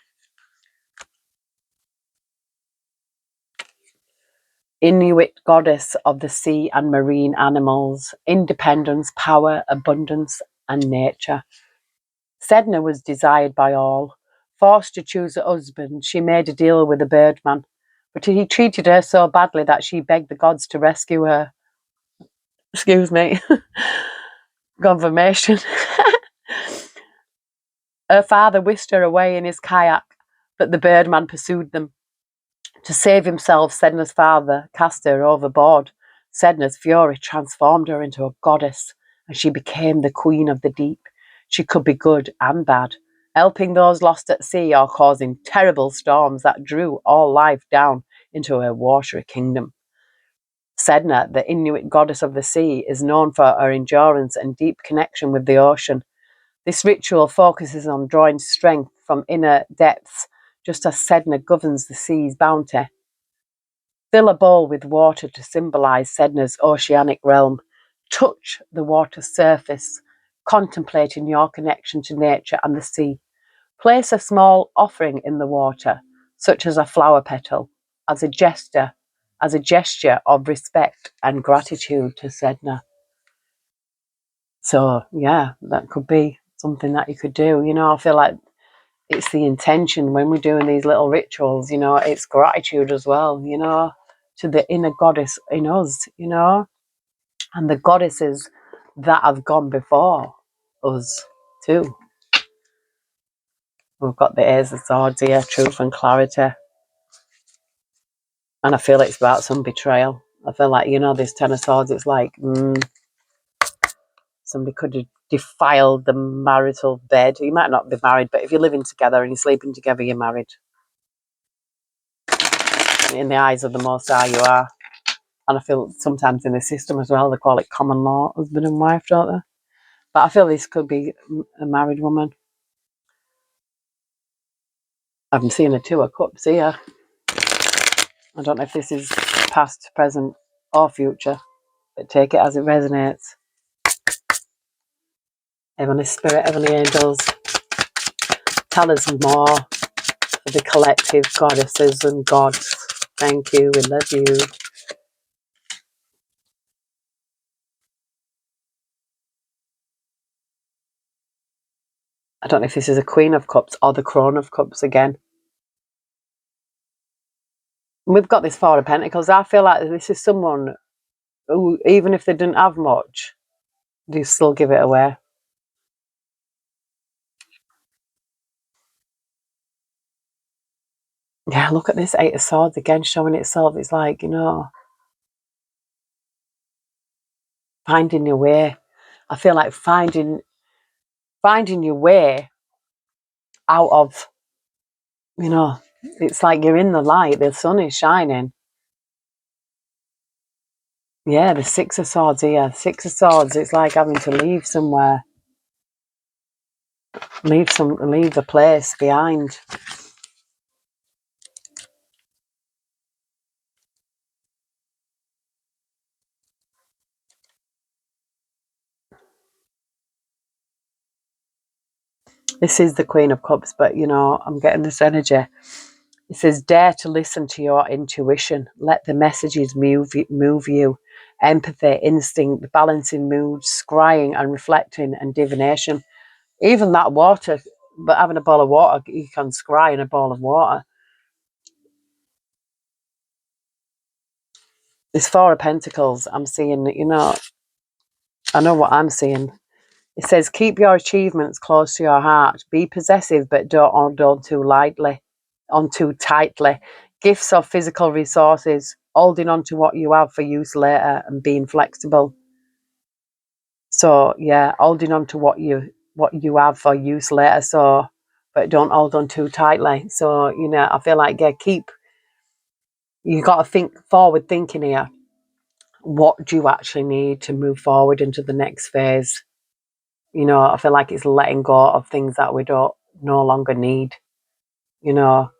Inuit goddess of the sea and marine animals, independence, power, abundance, and nature. Sedna was desired by all. Forced to choose a husband, she made a deal with the birdman, but he treated her so badly that she begged the gods to rescue her. Excuse me. Confirmation. Her father whisked her away in his kayak, but the birdman pursued them. To save himself, Sedna's father cast her overboard. Sedna's fury transformed her into a goddess, and she became the queen of the deep. She could be good and bad, helping those lost at sea or causing terrible storms that drew all life down into her watery kingdom. Sedna, the Inuit goddess of the sea, is known for her endurance and deep connection with the ocean. This ritual focuses on drawing strength from inner depths, just as Sedna governs the sea's bounty. Fill a bowl with water to symbolize Sedna's oceanic realm. Touch the water's surface, contemplating your connection to nature and the sea. Place a small offering in the water, such as a flower petal, as a gesture of respect and gratitude to Sedna. So yeah, that could be something that you could do. You know, I feel like it's the intention when we're doing these little rituals, you know, it's gratitude as well, you know, to the inner goddess in us, you know, and the goddesses that have gone before us too. We've got the Ace of Swords here, truth and clarity. And I feel it's about some betrayal. I feel like, you know, this Ten of Swords, it's like, somebody could have defiled the marital bed. You might not be married, but if you're living together and you're sleeping together, you're married. In the eyes of the Most High, you are. And I feel sometimes in the system as well, they call it common law, husband and wife, don't they? But I feel this could be a married woman. I'm seeing a Two of Cups here. I don't know if this is past, present, or future, but take it as it resonates. Heavenly Spirit, Heavenly Angels, tell us more. the collective goddesses and gods. Thank you. We love you. I don't know if this is a Queen of Cups or the Crown of Cups again. We've got this Four of Pentacles. I feel like this is someone who, even if they didn't have much, they still give it away. Yeah, look at this Eight of Swords again showing itself. It's like, you know, finding your way. I feel like finding your way out of, you know, it's like you're in the light, the sun is shining. Yeah, the Six of Swords here. Six of Swords, it's like having to leave somewhere. Leave the place behind. This is the Queen of Cups, but you know, I'm getting this energy. It says, dare to listen to your intuition. Let the messages move you. Empathy, instinct, balancing moods, scrying and reflecting, and divination. Even that water, but having a bowl of water, you can scry in a bowl of water. This Four of Pentacles, I'm seeing, you know, I know what I'm seeing. It says, keep your achievements close to your heart. Be possessive, but don't hold on too tightly. Gifts of physical resources, holding on to what you have for use later and being flexible. So yeah, holding on to what you have for use later. So, but don't hold on too tightly. So, you know, I feel like, yeah, you got to think forward thinking here. What do you actually need to move forward into the next phase? You know, I feel like it's letting go of things that we don't no longer need, you know,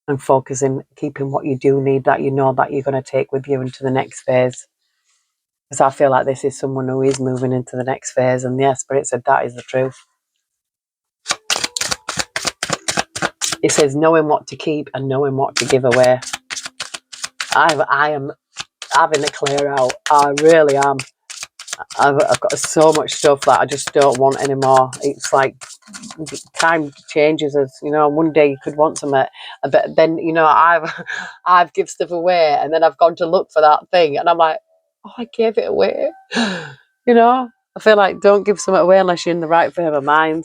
and focusing, keeping what you do need that you know that you're going to take with you into the next phase. Because I feel like this is someone who is moving into the next phase, and the Spirit said that is the truth. It says knowing what to keep and knowing what to give away. I am having a clear out. I really am. I've got so much stuff that I just don't want anymore. It's like time changes us, you know. One day you could want something, but then, you know, I've give stuff away, and then I've gone to look for that thing, and I'm like, oh, I gave it away. You know, I feel like don't give something away unless you're in the right frame of mind,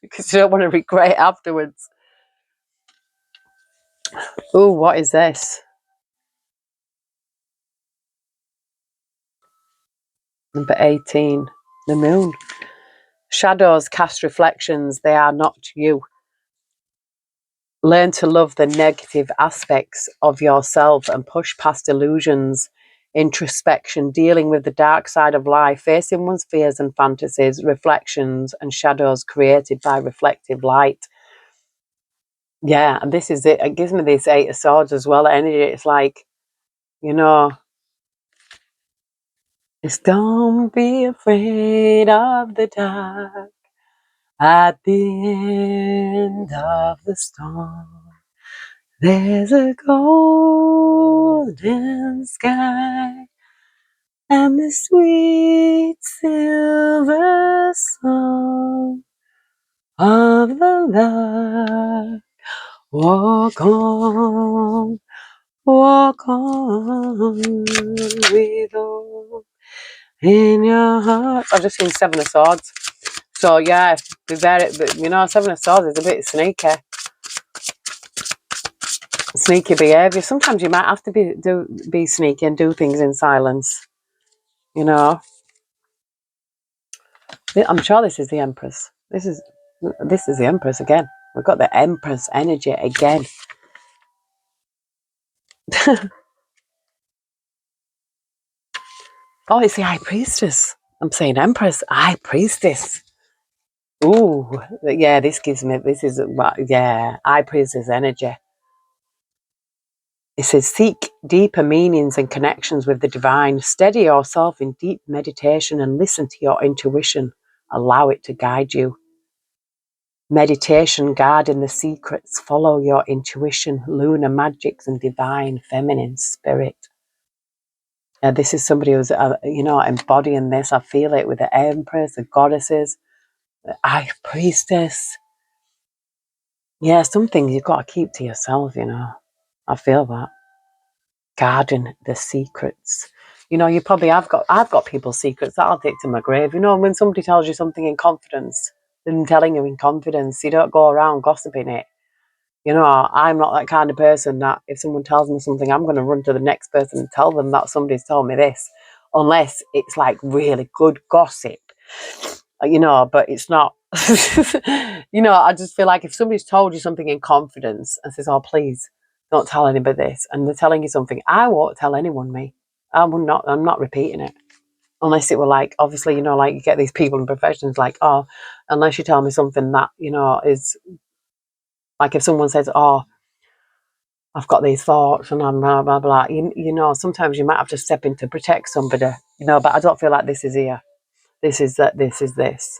because you don't want to regret it afterwards. Oh, what is this? Number 18, the moon. Shadows cast reflections, they are not you. Learn to love the negative aspects of yourself and push past illusions, introspection, dealing with the dark side of life, facing one's fears and fantasies, reflections and shadows created by reflective light. Yeah, and this is it. It gives me this Eight of Swords as well, energy. It's like, you know, it's don't be afraid of the dark at the end of the storm. There's a golden sky and the sweet silver song of the lark. Walk on with all in your heart. I've just seen Seven of Swords. So yeah, be very, but you know, Seven of Swords is a bit sneaky. Sneaky behaviour. Sometimes you might have to be sneaky and do things in silence. You know. I'm sure this is the Empress. This is the Empress again. We've got the Empress energy again. Oh, it's the High Priestess. I'm saying Empress, High Priestess. Ooh, yeah, this is, yeah, High Priestess energy. It says, seek deeper meanings and connections with the divine. Steady yourself in deep meditation and listen to your intuition. Allow it to guide you. Meditation, guarding the secrets, follow your intuition, lunar magics and divine feminine spirit. This is somebody who's, embodying this. I feel it with the empress, the goddesses, the high priestess. Yeah, some things you've got to keep to yourself, I feel that. Guarding the secrets. You probably I've got people's secrets that I'll take to my grave. When somebody tells you something in confidence, them telling you in confidence, you don't go around gossiping it. I'm not that kind of person that if someone tells me something, I'm going to run to the next person and tell them that somebody's told me this, unless it's like really good gossip, but it's not. I just feel like if somebody's told you something in confidence and says, oh, please don't tell anybody this, and they're telling you something, I won't tell anyone me. I'm not repeating it. Unless it were like, obviously, like you get these people in professions like, oh, unless you tell me something that, is like if someone says, oh, I've got these thoughts and I'm blah, blah, blah. Sometimes you might have to step in to protect somebody, but I don't feel like this is here. This is that, this is this.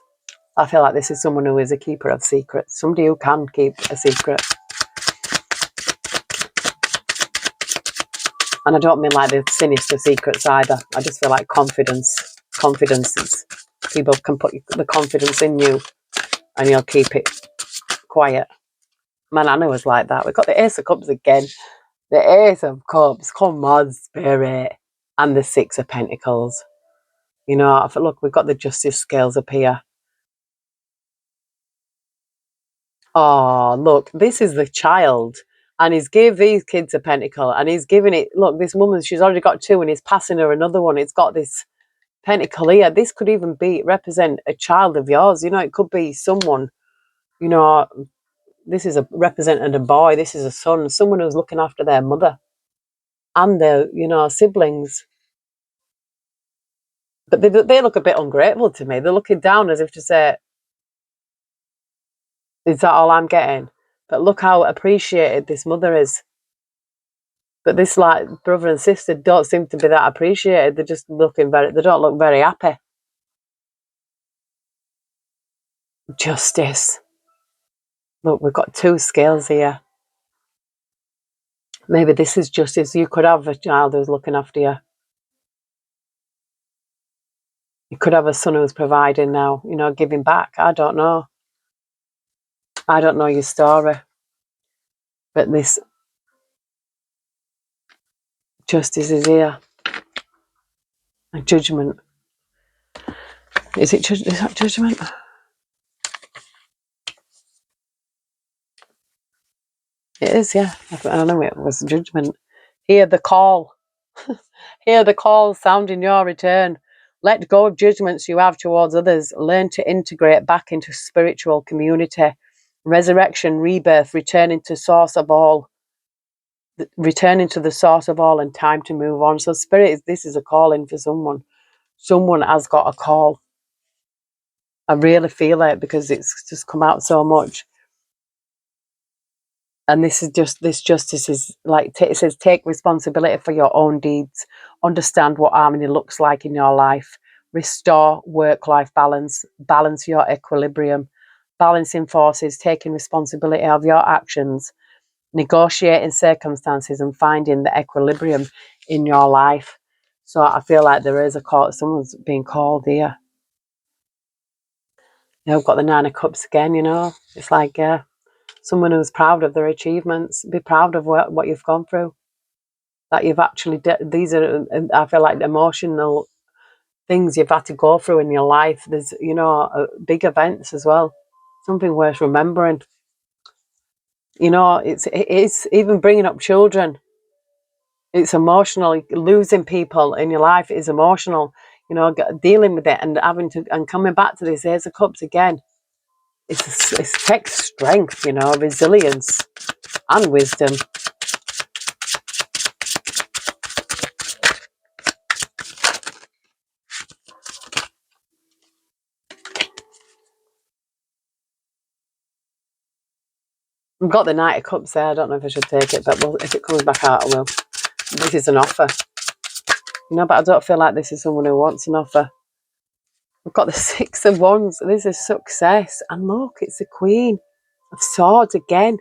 I feel like this is someone who is a keeper of secrets, somebody who can keep a secret. And I don't mean like the sinister secrets either. I just feel like confidence is, people can put the confidence in you and you'll keep it quiet. My nana was like that. We've got the Ace of Cups again. The Ace of Cups, come on, spirit. And the Six of Pentacles. I thought, look, we've got the Justice scales up here. Oh, look, this is the child. And he's gave these kids a pentacle. And he's giving it, look, this woman, she's already got two and he's passing her another one. It's got this pentacle here. This could even represent a child of yours. It could be someone, this is representing a boy. This is a son, someone who's looking after their mother and their, siblings. But they look a bit ungrateful to me. They're looking down as if to say, is that all I'm getting? But look how appreciated this mother is. But this like brother and sister don't seem to be that appreciated. They're just they don't look very happy. Justice. Look, we've got two scales here. Maybe this is justice. You could have a child who's looking after you. You could have a son who's providing now, giving back. I don't know. I don't know your story. But this justice is here. A judgment. Is that judgment? It is, yeah. I know it was judgment. Hear the call. Hear the call sounding your return. Let go of judgments you have towards others. Learn to integrate back into spiritual community. Resurrection, rebirth, returning to the source of all, and time to move on. So spirit, this is a calling for someone. Someone has got a call. I really feel it because it's just come out so much. And this justice is like, it says, take responsibility for your own deeds. Understand what harmony looks like in your life. Restore work-life balance. Balance your equilibrium. Balancing forces, taking responsibility of your actions. Negotiating circumstances and finding the equilibrium in your life. So I feel like there is a call. Someone's being called here. I've got the Nine of Cups again, It's like, someone who's proud of their achievements. Be proud of what you've gone through. That you've actually, these are, I feel like, emotional things you've had to go through in your life. There's, big events as well. Something worth remembering. It's even bringing up children. It's emotional. Losing people in your life is emotional. Dealing with it and and coming back to this Ace of Cups again. It takes strength, resilience and wisdom. I've got the Knight of Cups there. I don't know if I should take it, but if it comes back out, I will. This is an offer. But I don't feel like this is someone who wants an offer. We've got the Six of Wands. This is success. And look, it's the Queen of Swords again.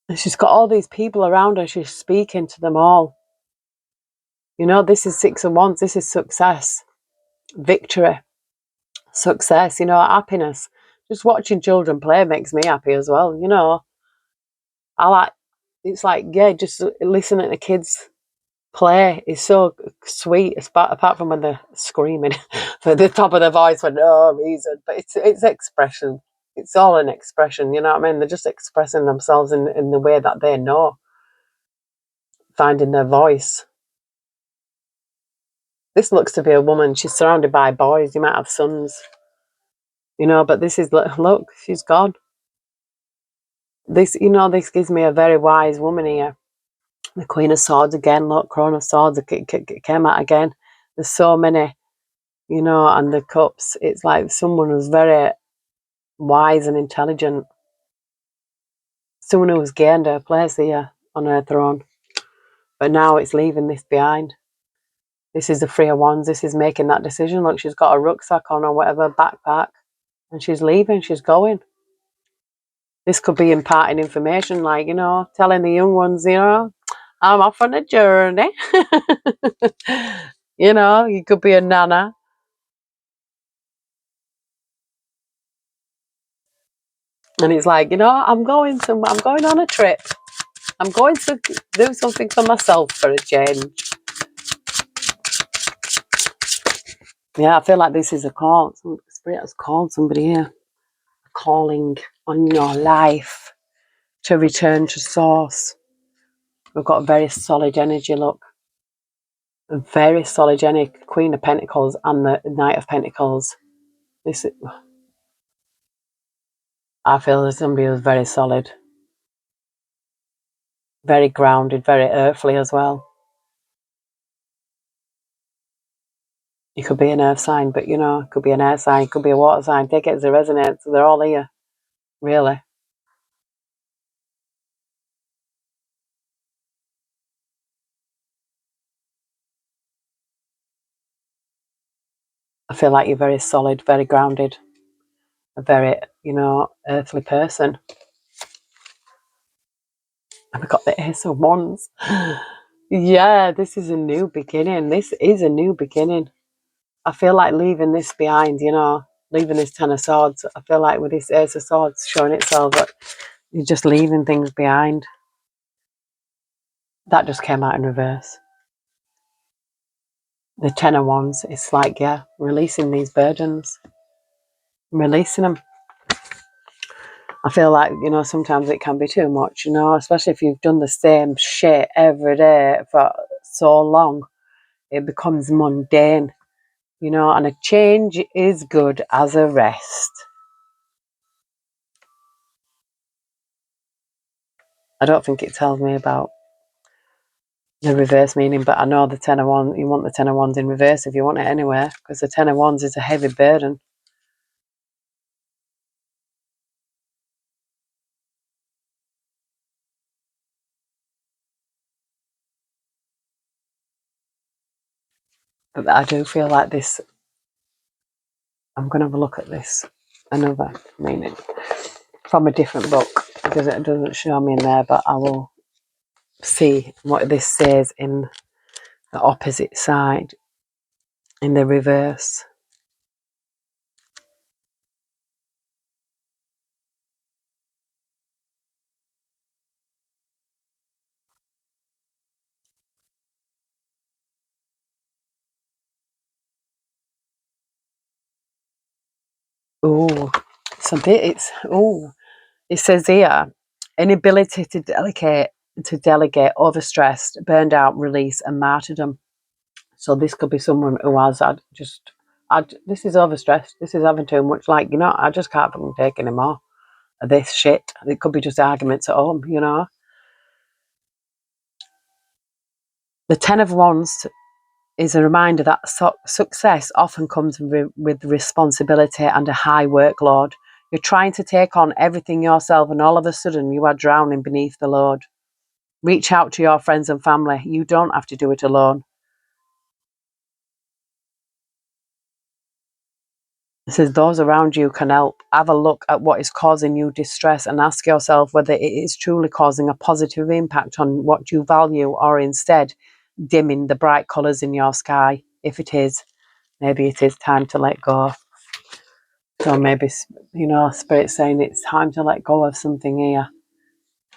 And she's got all these people around her. She's speaking to them all. You know, this is Six of Wands. This is success, victory, success, you know, happiness. Just watching children play makes me happy as well, you know. It's like, yeah, just listening to kids play is so sweet, apart from when they're screaming at the top of their voice for no reason. But it's expression. It's all an expression, you know what I mean? They're just expressing themselves in the way that they know, finding their voice. This looks to be a woman. She's surrounded by boys. You might have sons, you know, but this is, look, she's gone. This, you know, this gives me a very wise woman here. The Queen of Swords again, look, Crown of Swords, it came out again. There's so many, you know, and the Cups. It's like someone who's very wise and intelligent. Someone who has gained her place here on her throne. But now it's leaving this behind. This is the Three of Wands. This is making that decision. Look, she's got a rucksack on or whatever, backpack. And she's leaving, she's going. This could be imparting information, like, you know, telling the young ones, you know, I'm off on a journey. You know, you could be a nana. And it's like, you know, I'm going on a trip. I'm going to do something for myself for a change. Yeah, I feel like this is a call. Spirit has called somebody here. A calling on your life to return to source. We've got a very solid energy, look. A very solid energy. Queen of Pentacles and the Knight of Pentacles. I feel there's somebody who's very solid. Very grounded, very earthly as well. You could be an earth sign, but you know, it could be an air sign, it could be a water sign. Take it as a resonance. They're all here, really. I feel like you're very solid, very grounded, a very, you know, earthly person. And we got the Ace of Wands. Yeah, this is a new beginning. This is a new beginning. I feel like leaving this behind, you know, leaving this Ten of Swords. I feel like with this Ace of Swords showing itself that you're just leaving things behind. That just came out in reverse. The Ten of Wands, it's like, yeah, releasing these burdens. Releasing them. I feel like, you know, sometimes it can be too much, you know, especially if you've done the same shit every day for so long. It becomes mundane, you know, and a change is good as a rest. I don't think it tells me about the reverse meaning, but I know the Ten of Wands, you want the Ten of Wands in reverse if you want it anywhere, because the Ten of Wands is a heavy burden. But I do feel like this, I'm going to have a look at this, another meaning, from a different book, because it doesn't show me in there, but I will see what this says in the opposite side, in the reverse. Oh, so it says here, inability to delegate, overstressed, burned out, release, and martyrdom. So this could be someone who has this is overstressed, this is having too much, like, you know, I just can't fucking take any more of this shit. It could be just arguments at home, you know. The Ten of Wands is a reminder that success often comes with responsibility and a high workload. You're trying to take on everything yourself, and all of a sudden you are drowning beneath the load. Reach out to your friends and family. You don't have to do it alone. It says those around you can help. Have a look at what is causing you distress and ask yourself whether it is truly causing a positive impact on what you value, or instead dimming the bright colours in your sky. If it is, maybe it is time to let go. So maybe, Spirit's saying it's time to let go of something here.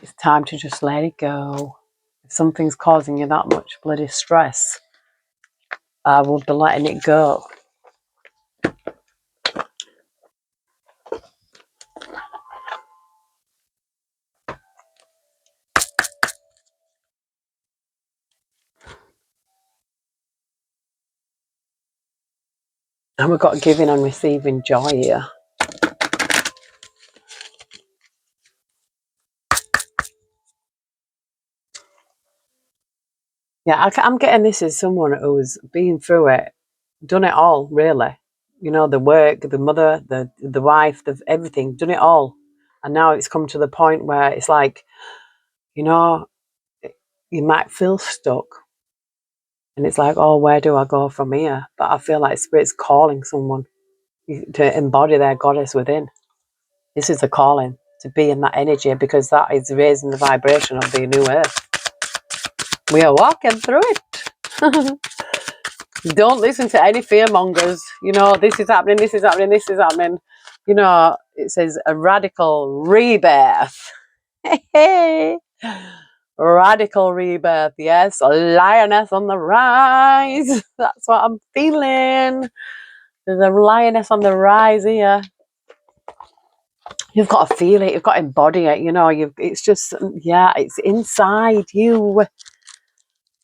It's time to just let it go. If something's causing you that much bloody stress, I will be letting it go. And we've got giving and receiving joy here. Yeah, I'm getting this as someone who's been through it, done it all, really. The work, the mother, the wife, everything, done it all. And now it's come to the point where it's like, you might feel stuck. And it's like, oh, where do I go from here? But I feel like Spirit's calling someone to embody their goddess within. This is a calling to be in that energy, because that is raising the vibration of the new earth. We are walking through it. Don't listen to any fear mongers. This is happening, this is happening, this is happening. It says a radical rebirth. Radical rebirth, yes. A lioness on the rise. That's what I'm feeling. There's a lioness on the rise here. You've got to feel it. You've got to embody it. It's just, it's inside you.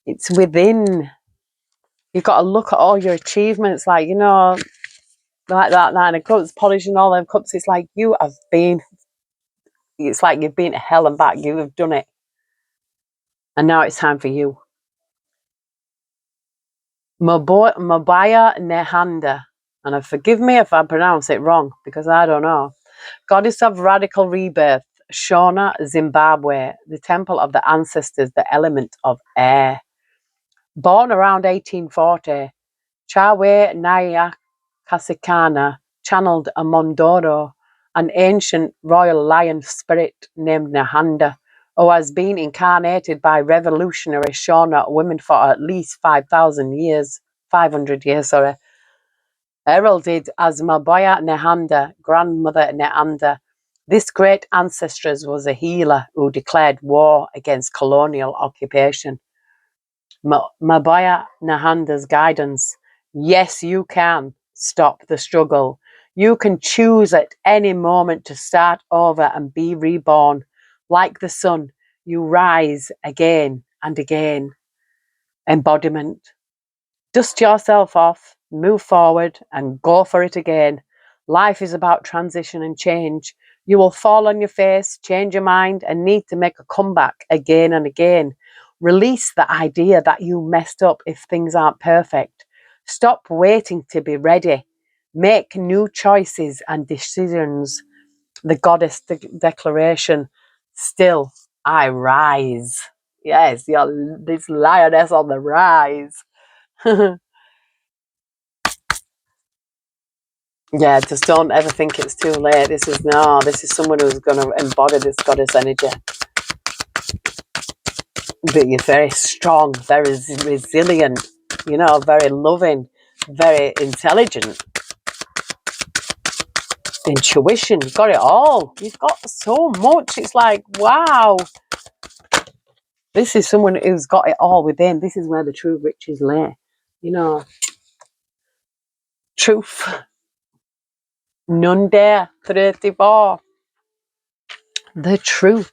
It's within. You've got to look at all your achievements, like that Nine of Cups, polishing all them cups. It's like it's like you've been to hell and back. You have done it. And now it's time for you. Mabaya Nehanda. And forgive me if I pronounce it wrong, because I don't know. Goddess of radical rebirth, Shona, Zimbabwe, the temple of the ancestors, the element of air. Born around 1840, Chawe Nyakasikana channeled a Mondoro, an ancient royal lion spirit named Nahanda, who has been incarnated by revolutionary Shona women for at least 500 years, heralded as Mabaya Nehanda, grandmother Nehanda. This great ancestress was a healer who declared war against colonial occupation. Mabaya Nehanda's guidance. Yes, you can stop the struggle. You can choose at any moment to start over and be reborn. Like the sun, you rise again and again. Embodiment. Dust yourself off, move forward, and go for it again. Life is about transition and change. You will fall on your face, change your mind, and need to make a comeback again and again. Release the idea that you messed up if things aren't perfect. Stop waiting to be ready. Make new choices and decisions. The goddess declaration. Still, I rise. Yes, you're this lioness on the rise. Yeah, just don't ever think it's too late. This is someone who's going to embody this goddess energy. But you're very strong, very resilient, very loving, very intelligent. Intuition, you've got it all. You've got so much. It's like, wow. This is someone who's got it all within. This is where the true riches lay. Truth. None dare 34. The truth.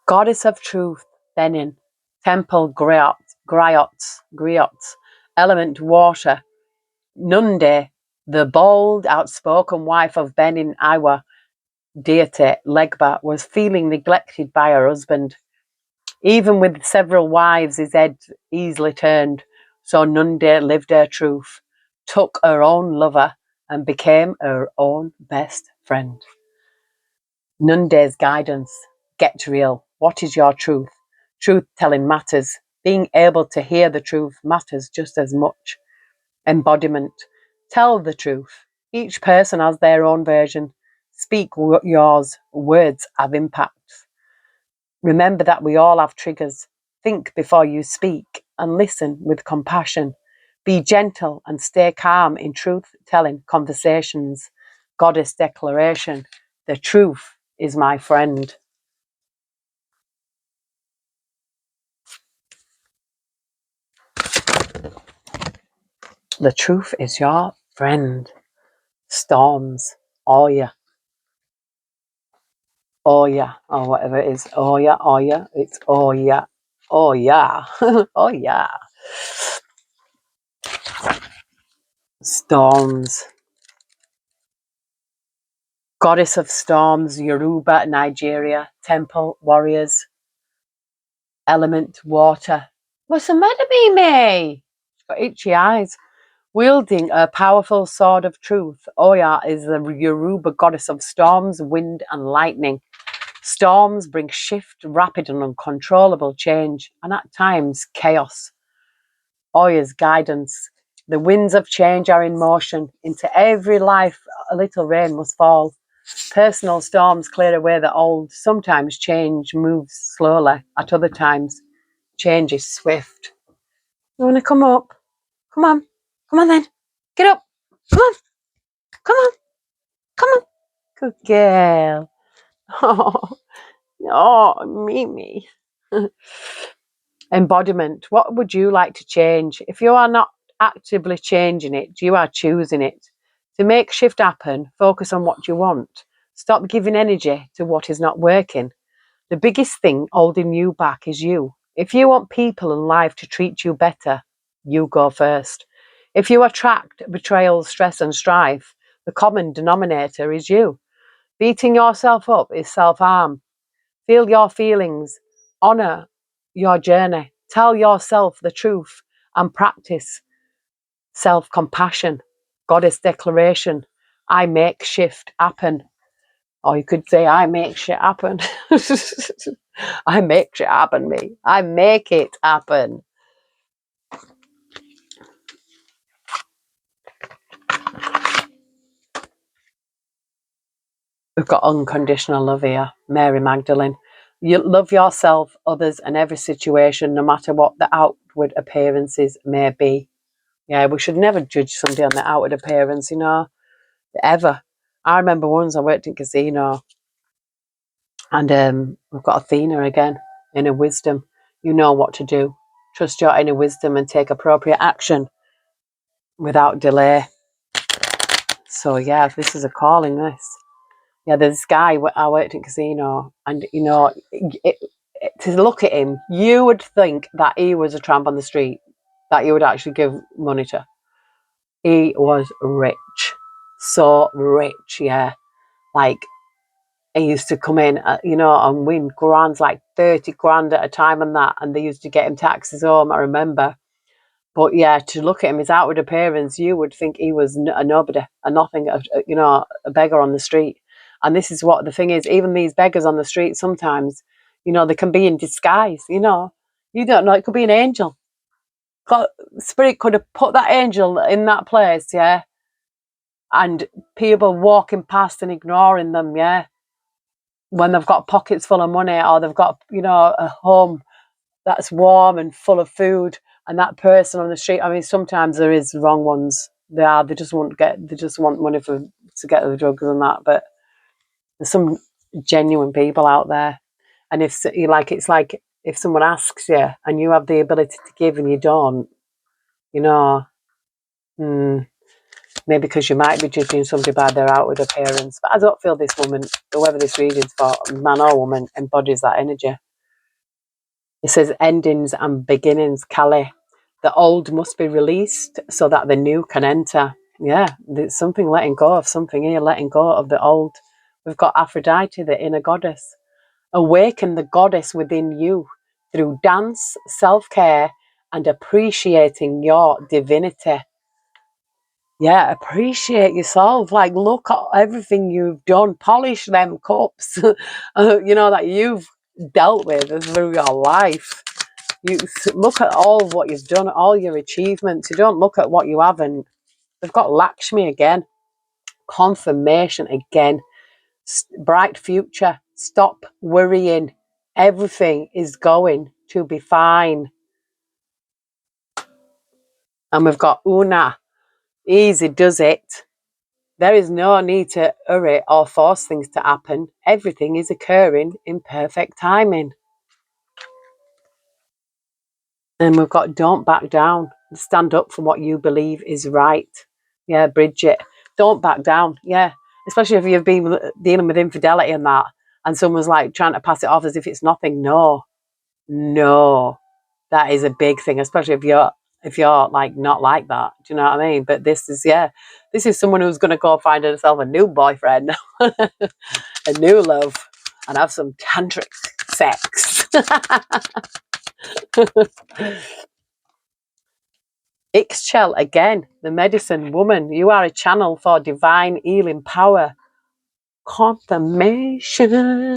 Goddess of Truth, Benin. Temple Griots. Element Water. Nunde, the bold, outspoken wife of Benin Iwa deity Legba, was feeling neglected by her husband. Even with several wives, his head easily turned. So Nunde lived her truth, took her own lover, and became her own best friend. Nunde's guidance. Get real. What is your truth? Truth telling matters. Being able to hear the truth matters just as much. Embodiment. Tell the truth. Each person has their own version. Speak yours. Words have impacts. Remember that we all have triggers. Think before you speak and listen with compassion. Be gentle and stay calm in truth-telling conversations. Goddess declaration. The truth is my friend. The truth is your friend. Storms. Oh yeah. Oh yeah. Or whatever it is. Oh yeah. Oh yeah. It's oh yeah. Oh yeah. Oh yeah. Storms. Goddess of storms, Yoruba, Nigeria, temple, warriors, element, water. What's the matter, Mimi? She's got itchy eyes. Wielding a powerful sword of truth, Oya is the Yoruba goddess of storms, wind, and lightning. Storms bring shift, rapid and uncontrollable change, and at times chaos. Oya's guidance. The winds of change are in motion. Into every life, a little rain must fall. Personal storms clear away the old. Sometimes change moves slowly. At other times, change is swift. You want to come up? Come on. Come on then. Get up. Come on. Come on. Come on. Good girl. Oh, oh, Mimi. Embodiment. What would you like to change? If you are not actively changing it, you are choosing it. To make shift happen, focus on what you want. Stop giving energy to what is not working. The biggest thing holding you back is you. If you want people and life to treat you better, you go first. If you attract betrayal, stress, and strife, the common denominator is you. Beating yourself up is self-harm. Feel your feelings. Honor your journey. Tell yourself the truth and practice self-compassion. Goddess declaration. I make shift happen. Or you could say, I make shit happen. I make shit happen, me. I make it happen. We've got unconditional love here. Mary Magdalene. You love yourself, others, and every situation, no matter what the outward appearances may be. Yeah, we should never judge somebody on the outward appearance, ever. I remember once I worked in casino, and we've got Athena again, inner wisdom. You know what to do. Trust your inner wisdom and take appropriate action without delay. So yeah, this is a calling, this. Yeah, there's this guy, I worked in casino, and to look at him, you would think that he was a tramp on the street, that you would actually give money to. He was rich. So rich, yeah. Like, he used to come in, and win grands, like 30 grand at a time and that, and they used to get him taxis home, I remember. But yeah, to look at him, his outward appearance, you would think he was a nobody, a nothing, a beggar on the street. And this is what the thing is, even these beggars on the street, sometimes, they can be in disguise, You don't know, it could be an angel. Spirit could have put that angel in that place, yeah? And people walking past and ignoring them, yeah? When they've got pockets full of money, or they've got, a home that's warm and full of food, and that person on the street, I mean, sometimes there is wrong ones. They just want money to get the drugs and that, but there's some genuine people out there. And if you like, it's like if someone asks you and you have the ability to give and you don't, you know, maybe because you might be judging somebody by their outward appearance. But I don't feel this woman, whoever this reading's for, man or woman, embodies that energy. It says endings and beginnings, Kali. The old must be released so that the new can enter. Yeah, there's something letting go of something here, letting go of the old. We've got Aphrodite, the inner goddess. Awaken the goddess within you through dance, self-care, and appreciating your divinity. Yeah, appreciate yourself. Like, look at everything you've done. Polish them cups, that you've dealt with through your life. You look at all of what you've done, all your achievements. You don't look at what you haven't. They've got Lakshmi again, confirmation again, bright future. Stop worrying. Everything is going to be fine. And we've got Una. Easy does it. There is no need to hurry or force things to happen. Everything is occurring in perfect timing. And we've got don't back down. Stand up for what you believe is right. Yeah, Bridget. Don't back down. Yeah. Especially if you've been dealing with infidelity and that, and someone's like trying to pass it off as if it's nothing. No. No. That is a big thing, especially if you're like not like that. Do you know what I mean? But this is someone who's gonna go find herself a new boyfriend, a new love, and have some tantric sex. Ixchel again, the medicine woman. You are a channel for divine healing power. Confirmation.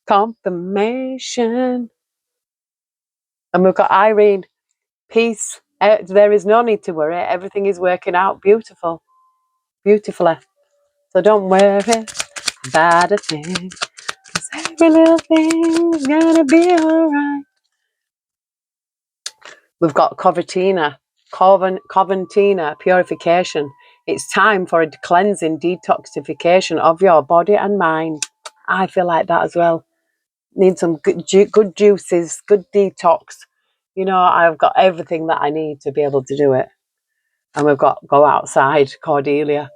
Confirmation. And we've got Irene. Peace. There is no need to worry. Everything is working out beautifully. So don't worry about a thing. 'Cause every little thing's gonna be alright. We've got Coventina, purification. It's time for a cleansing detoxification of your body and mind. I feel like that as well. Need some good juices, good detox. I've got everything that I need to be able to do it. And we've got go outside, Cordelia.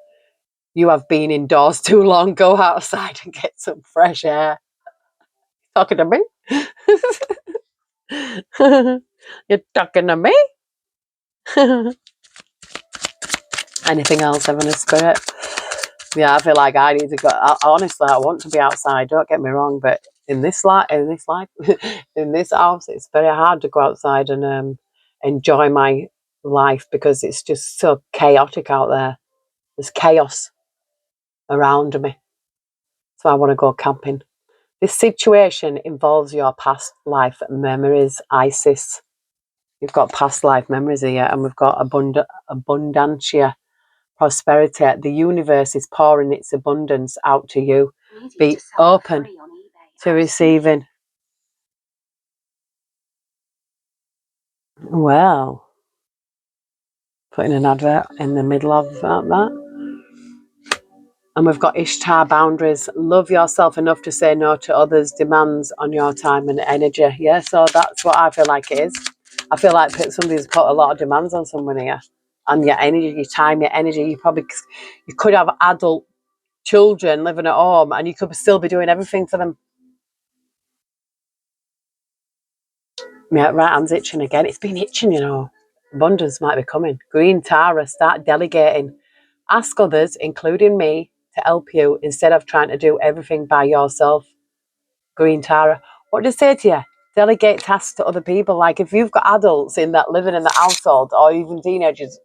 You have been indoors too long. Go outside and get some fresh air. Talking to me? You're talking to me? Anything else, Heavenly Spirit? Yeah, I feel like I need to go. Honestly, I want to be outside. Don't get me wrong, but in this life, in this house, it's very hard to go outside and enjoy my life because it's just so chaotic out there. There's chaos around me, so I want to go camping. This situation involves your past life memories, Isis. You've got past life memories here, and we've got abundantia. Prosperity. The universe is pouring its abundance out to you. Be open to receiving. Well, putting an advert in the middle of that. And we've got Ishtar boundaries. Love yourself enough to say no to others' demands on your time and energy. Yeah, so that's what I feel like it is. I feel like somebody's put a lot of demands on someone here. And your energy, your time, your energy. You could have adult children living at home and you could still be doing everything for them. My right hand's itching again. It's been itching. Abundance might be coming. Green Tara, start delegating. Ask others, including me, to help you instead of trying to do everything by yourself. Green Tara. What did I say to you? Delegate tasks to other people. Like if you've got adults living in the household or even teenagers,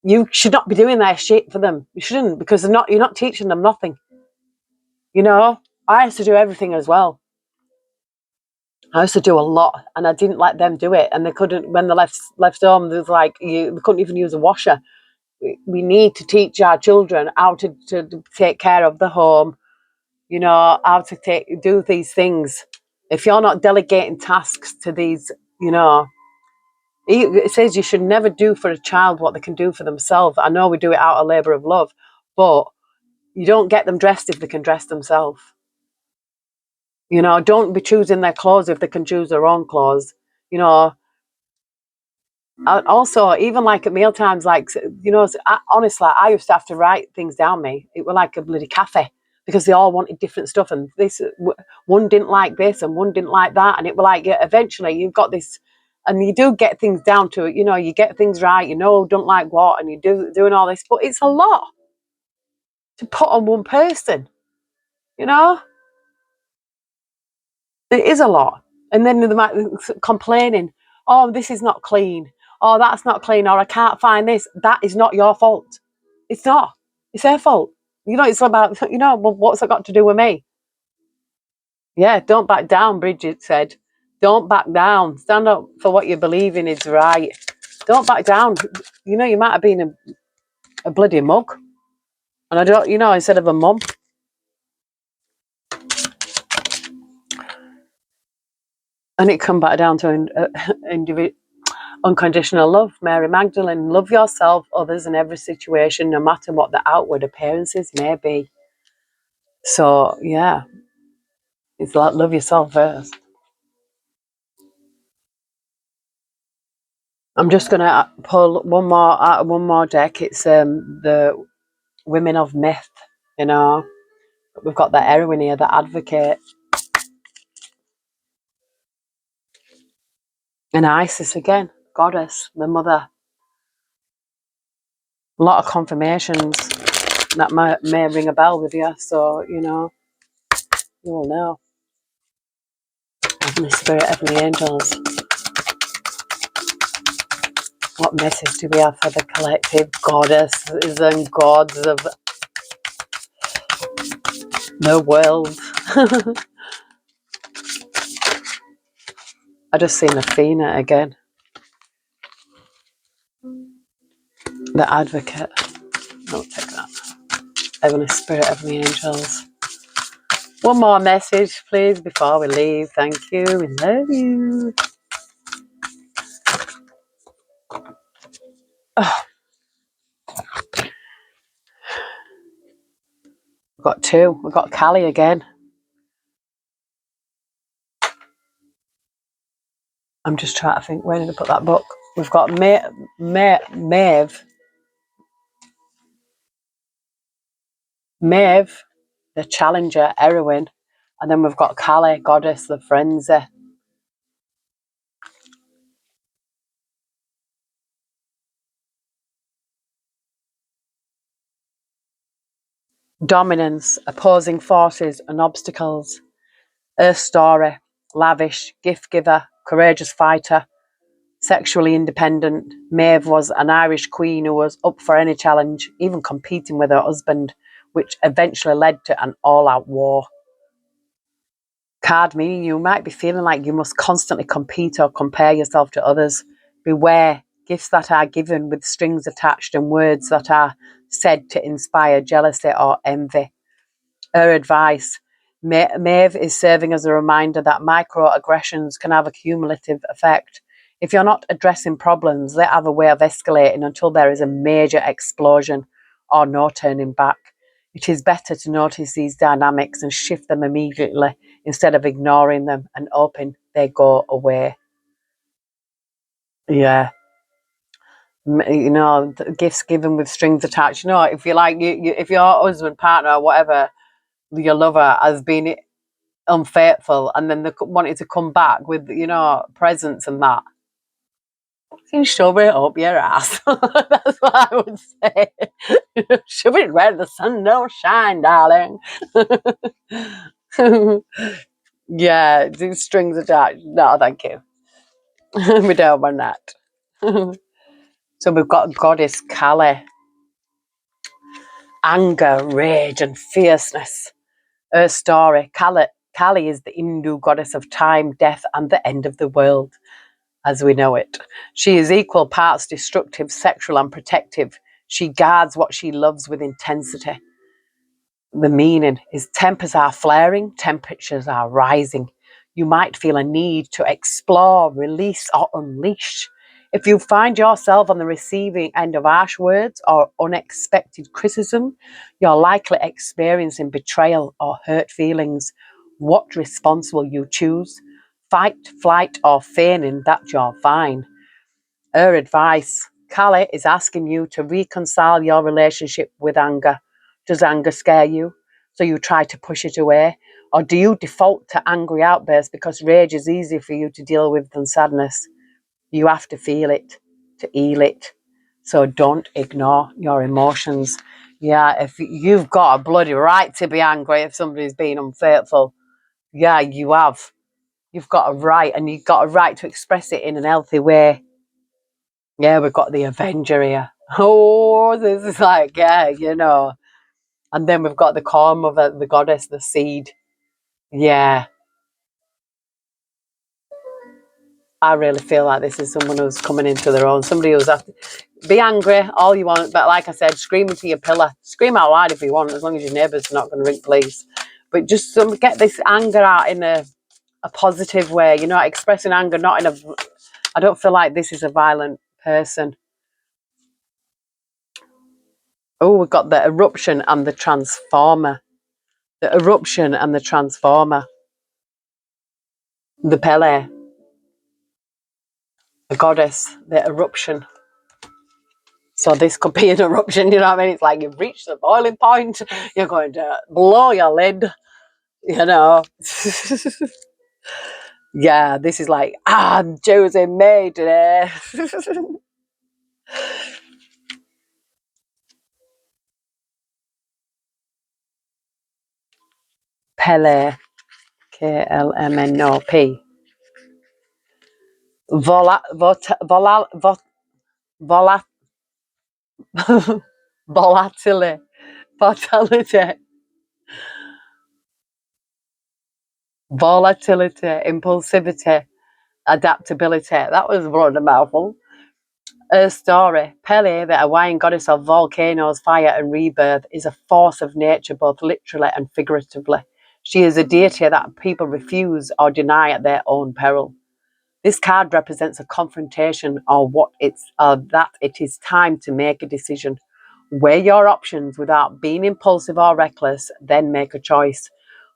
you should not be doing their shit for them. You shouldn't, because you're not teaching them nothing. I used to do everything as well. I used to do a lot, and I didn't let them do it. And they couldn't. When they left home, there was like we couldn't even use a washer. We need to teach our children how to take care of the home. How to do these things. If you're not delegating tasks to these, it says you should never do for a child what they can do for themselves. I know we do it out of labour of love, but you don't get them dressed if they can dress themselves. Don't be choosing their clothes if they can choose their own clothes. Also, even like at meal times, honestly, I used to have to write things down. It was like a bloody cafe because they all wanted different stuff, and one didn't like this and one didn't like that, and it was like eventually you've got this, and you do get things down to it. You get things right. Don't like what, and you doing all this, but it's a lot to put on one person. You know, it is a lot, and then they might complaining. Oh, this is not clean. oh, that's not clean, or I can't find this. That is not your fault. It's not. It's their fault. It's about, well, what's that got to do with me? Yeah, don't back down, Bridget said. Don't back down. Stand up for what you believe in is right. Don't back down. You might have been a bloody mug. And I don't, instead of a mum. And it come back down to unconditional love. Mary Magdalene, love yourself, others, in every situation, no matter what the outward appearances may be. So, yeah, it's like love yourself first. I'm just going to pull one more out of one more deck. It's the Women of Myth, We've got the heroine here, the advocate. And Isis again, goddess, the mother. A lot of confirmations that may ring a bell with you. So, you will know. Heavenly Spirit, Heavenly Angels. What message do we have for the collective goddesses and gods of the world? I just seen Athena again. The advocate. I'll take that. Heavenly Spirit, Heavenly Angels. One more message, please, before we leave. Thank you. We love you. Oh, we've got two. We've got Callie again. I'm just trying to think, where did I put that book? We've got Maeve, the challenger, heroine. And then we've got Callie, goddess, the frenzy. Dominance, opposing forces and obstacles. Her story, lavish, gift giver, courageous fighter, sexually independent. Maeve was an Irish queen who was up for any challenge, even competing with her husband, which eventually led to an all-out war. Card meaning you might be feeling like you must constantly compete or compare yourself to others. Beware, gifts that are given with strings attached and words that are said to inspire jealousy or envy. Her advice, Maeve is serving as a reminder that microaggressions can have a cumulative effect. If you're not addressing problems, they have a way of escalating until there is a major explosion or no turning back. It is better to notice these dynamics and shift them immediately instead of ignoring them and hoping they go away. Yeah. Gifts given with strings attached. If you like, if your husband, partner, or whatever, your lover has been unfaithful and then they wanted to come back with, presents and that, you can shove it up your ass. That's what I would say. Shove it where the sun don't shine, darling. Yeah, these strings attached. No, thank you. We don't want that. So we've got goddess Kali. Anger, rage and fierceness. Her story, Kali is the Hindu goddess of time, death and the end of the world as we know it. She is equal parts destructive, sexual and protective. She guards what she loves with intensity. The meaning is tempers are flaring, temperatures are rising. You might feel a need to explore, release or unleash. If you find yourself on the receiving end of harsh words or unexpected criticism, you're likely experiencing betrayal or hurt feelings. What response will you choose? Fight, flight or feigning that you're fine? Her advice, Kali is asking you to reconcile your relationship with anger. Does anger scare you? So you try to push it away? Or do you default to angry outbursts because rage is easier for you to deal with than sadness? You have to feel it to heal it. So don't ignore your emotions. Yeah, if you've got a bloody right to be angry if somebody's been unfaithful, yeah, you have. You've got a right, and you've got a right to express it in a healthy way. Yeah, we've got the Avenger here. Oh, this is like, yeah, you know. And then we've got the corn mother, the goddess, the seed. Yeah, I really feel like this is someone who's coming into their own. Somebody who's after. Be angry all you want, but like I said, scream into your pillar. Scream out loud if you want, as long as your neighbour's not going to ring police. But just get this anger out in a positive way. You know, expressing anger, not in a. I don't feel like this is a violent person. Oh, we've got the eruption and the transformer. The eruption and the transformer. The Pele, the goddess, the eruption. So this could be an eruption, you know what I mean? It's like you've reached the boiling point. You're going to blow your lid, you know. Yeah, this is like, I'm choosing me today. Pele, KLMNOP. Vola, vola, vola, volatility, volatility, volatility, impulsivity, adaptability. That was one of the mouthful. Her story. Pele, the Hawaiian goddess of volcanoes, fire, and rebirth, is a force of nature, both literally and figuratively. She is a deity that people refuse or deny at their own peril. This card represents a confrontation or that it is time to make a decision. Weigh your options without being impulsive or reckless, then make a choice.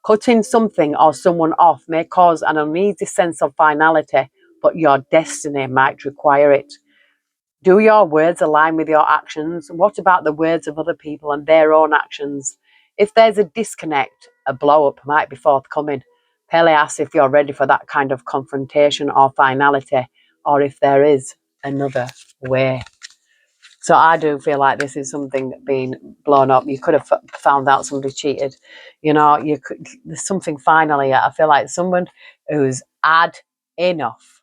Cutting something or someone off may cause an uneasy sense of finality, but your destiny might require it. Do your words align with your actions? What about the words of other people and their own actions? If there's a disconnect, a blow up might be forthcoming. Pele asks if you're ready for that kind of confrontation or finality, or if there is another way. So I do feel like this is something being blown up. You could have found out somebody cheated. You know, there's something finally. I feel like someone who's had enough.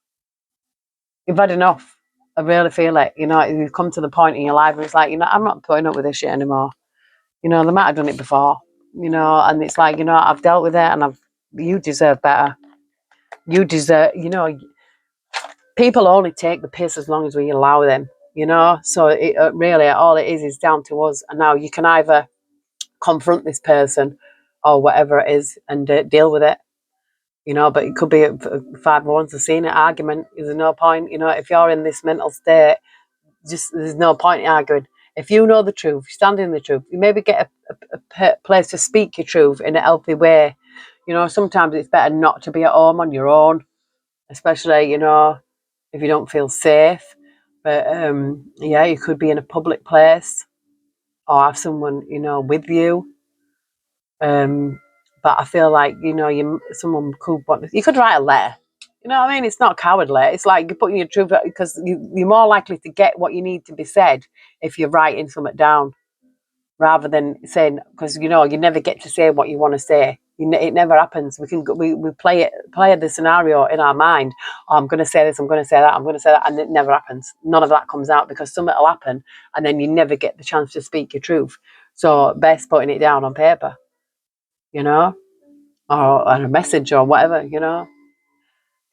You've had enough. I really feel it. You know, you've come to the point in your life where it's like, you know, I'm not putting up with this shit anymore. You know, they might have done it before. You know, and it's like, you know, I've dealt with it, and you deserve better. You deserve. You know, people only take the piss as long as we allow them. You know, so it really all it is down to us. And now you can either confront this person or whatever it is and deal with it. You know, but it could be 5-1 scene an argument. There's no point. You know, if you're in this mental state, just there's no point in arguing. If you know the truth, stand in the truth. You maybe get a place to speak your truth in a healthy way. You know, sometimes it's better not to be at home on your own, especially, you know, if you don't feel safe. But yeah, you could be in a public place or have someone, you know, with you. But I feel like, you know, someone could want, you could write a letter. You know what I mean? It's not cowardly. It's like you're putting your truth, because you're more likely to get what you need to be said if you're writing something down rather than saying, because, you know, you never get to say what you want to say. It never happens. We play the scenario in our mind. Oh, I'm going to say this, I'm going to say that, I'm going to say that, and it never happens. None of that comes out because something will happen and then you never get the chance to speak your truth. So best putting it down on paper, you know, or a message or whatever, you know.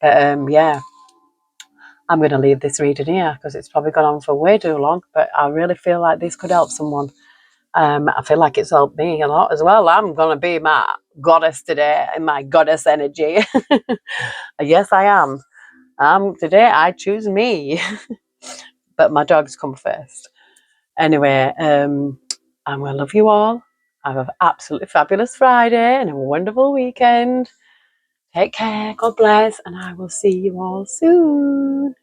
But yeah, I'm going to leave this reading here because it's probably gone on for way too long. But I really feel like this could help someone. I feel like it's helped me a lot as well. I'm going to be my goddess today in my goddess energy. Yes, I am. Today I choose me. But my dogs come first. Anyway, I'm going to love you all. Have an absolutely fabulous Friday and a wonderful weekend. Take care, God bless, and I will see you all soon.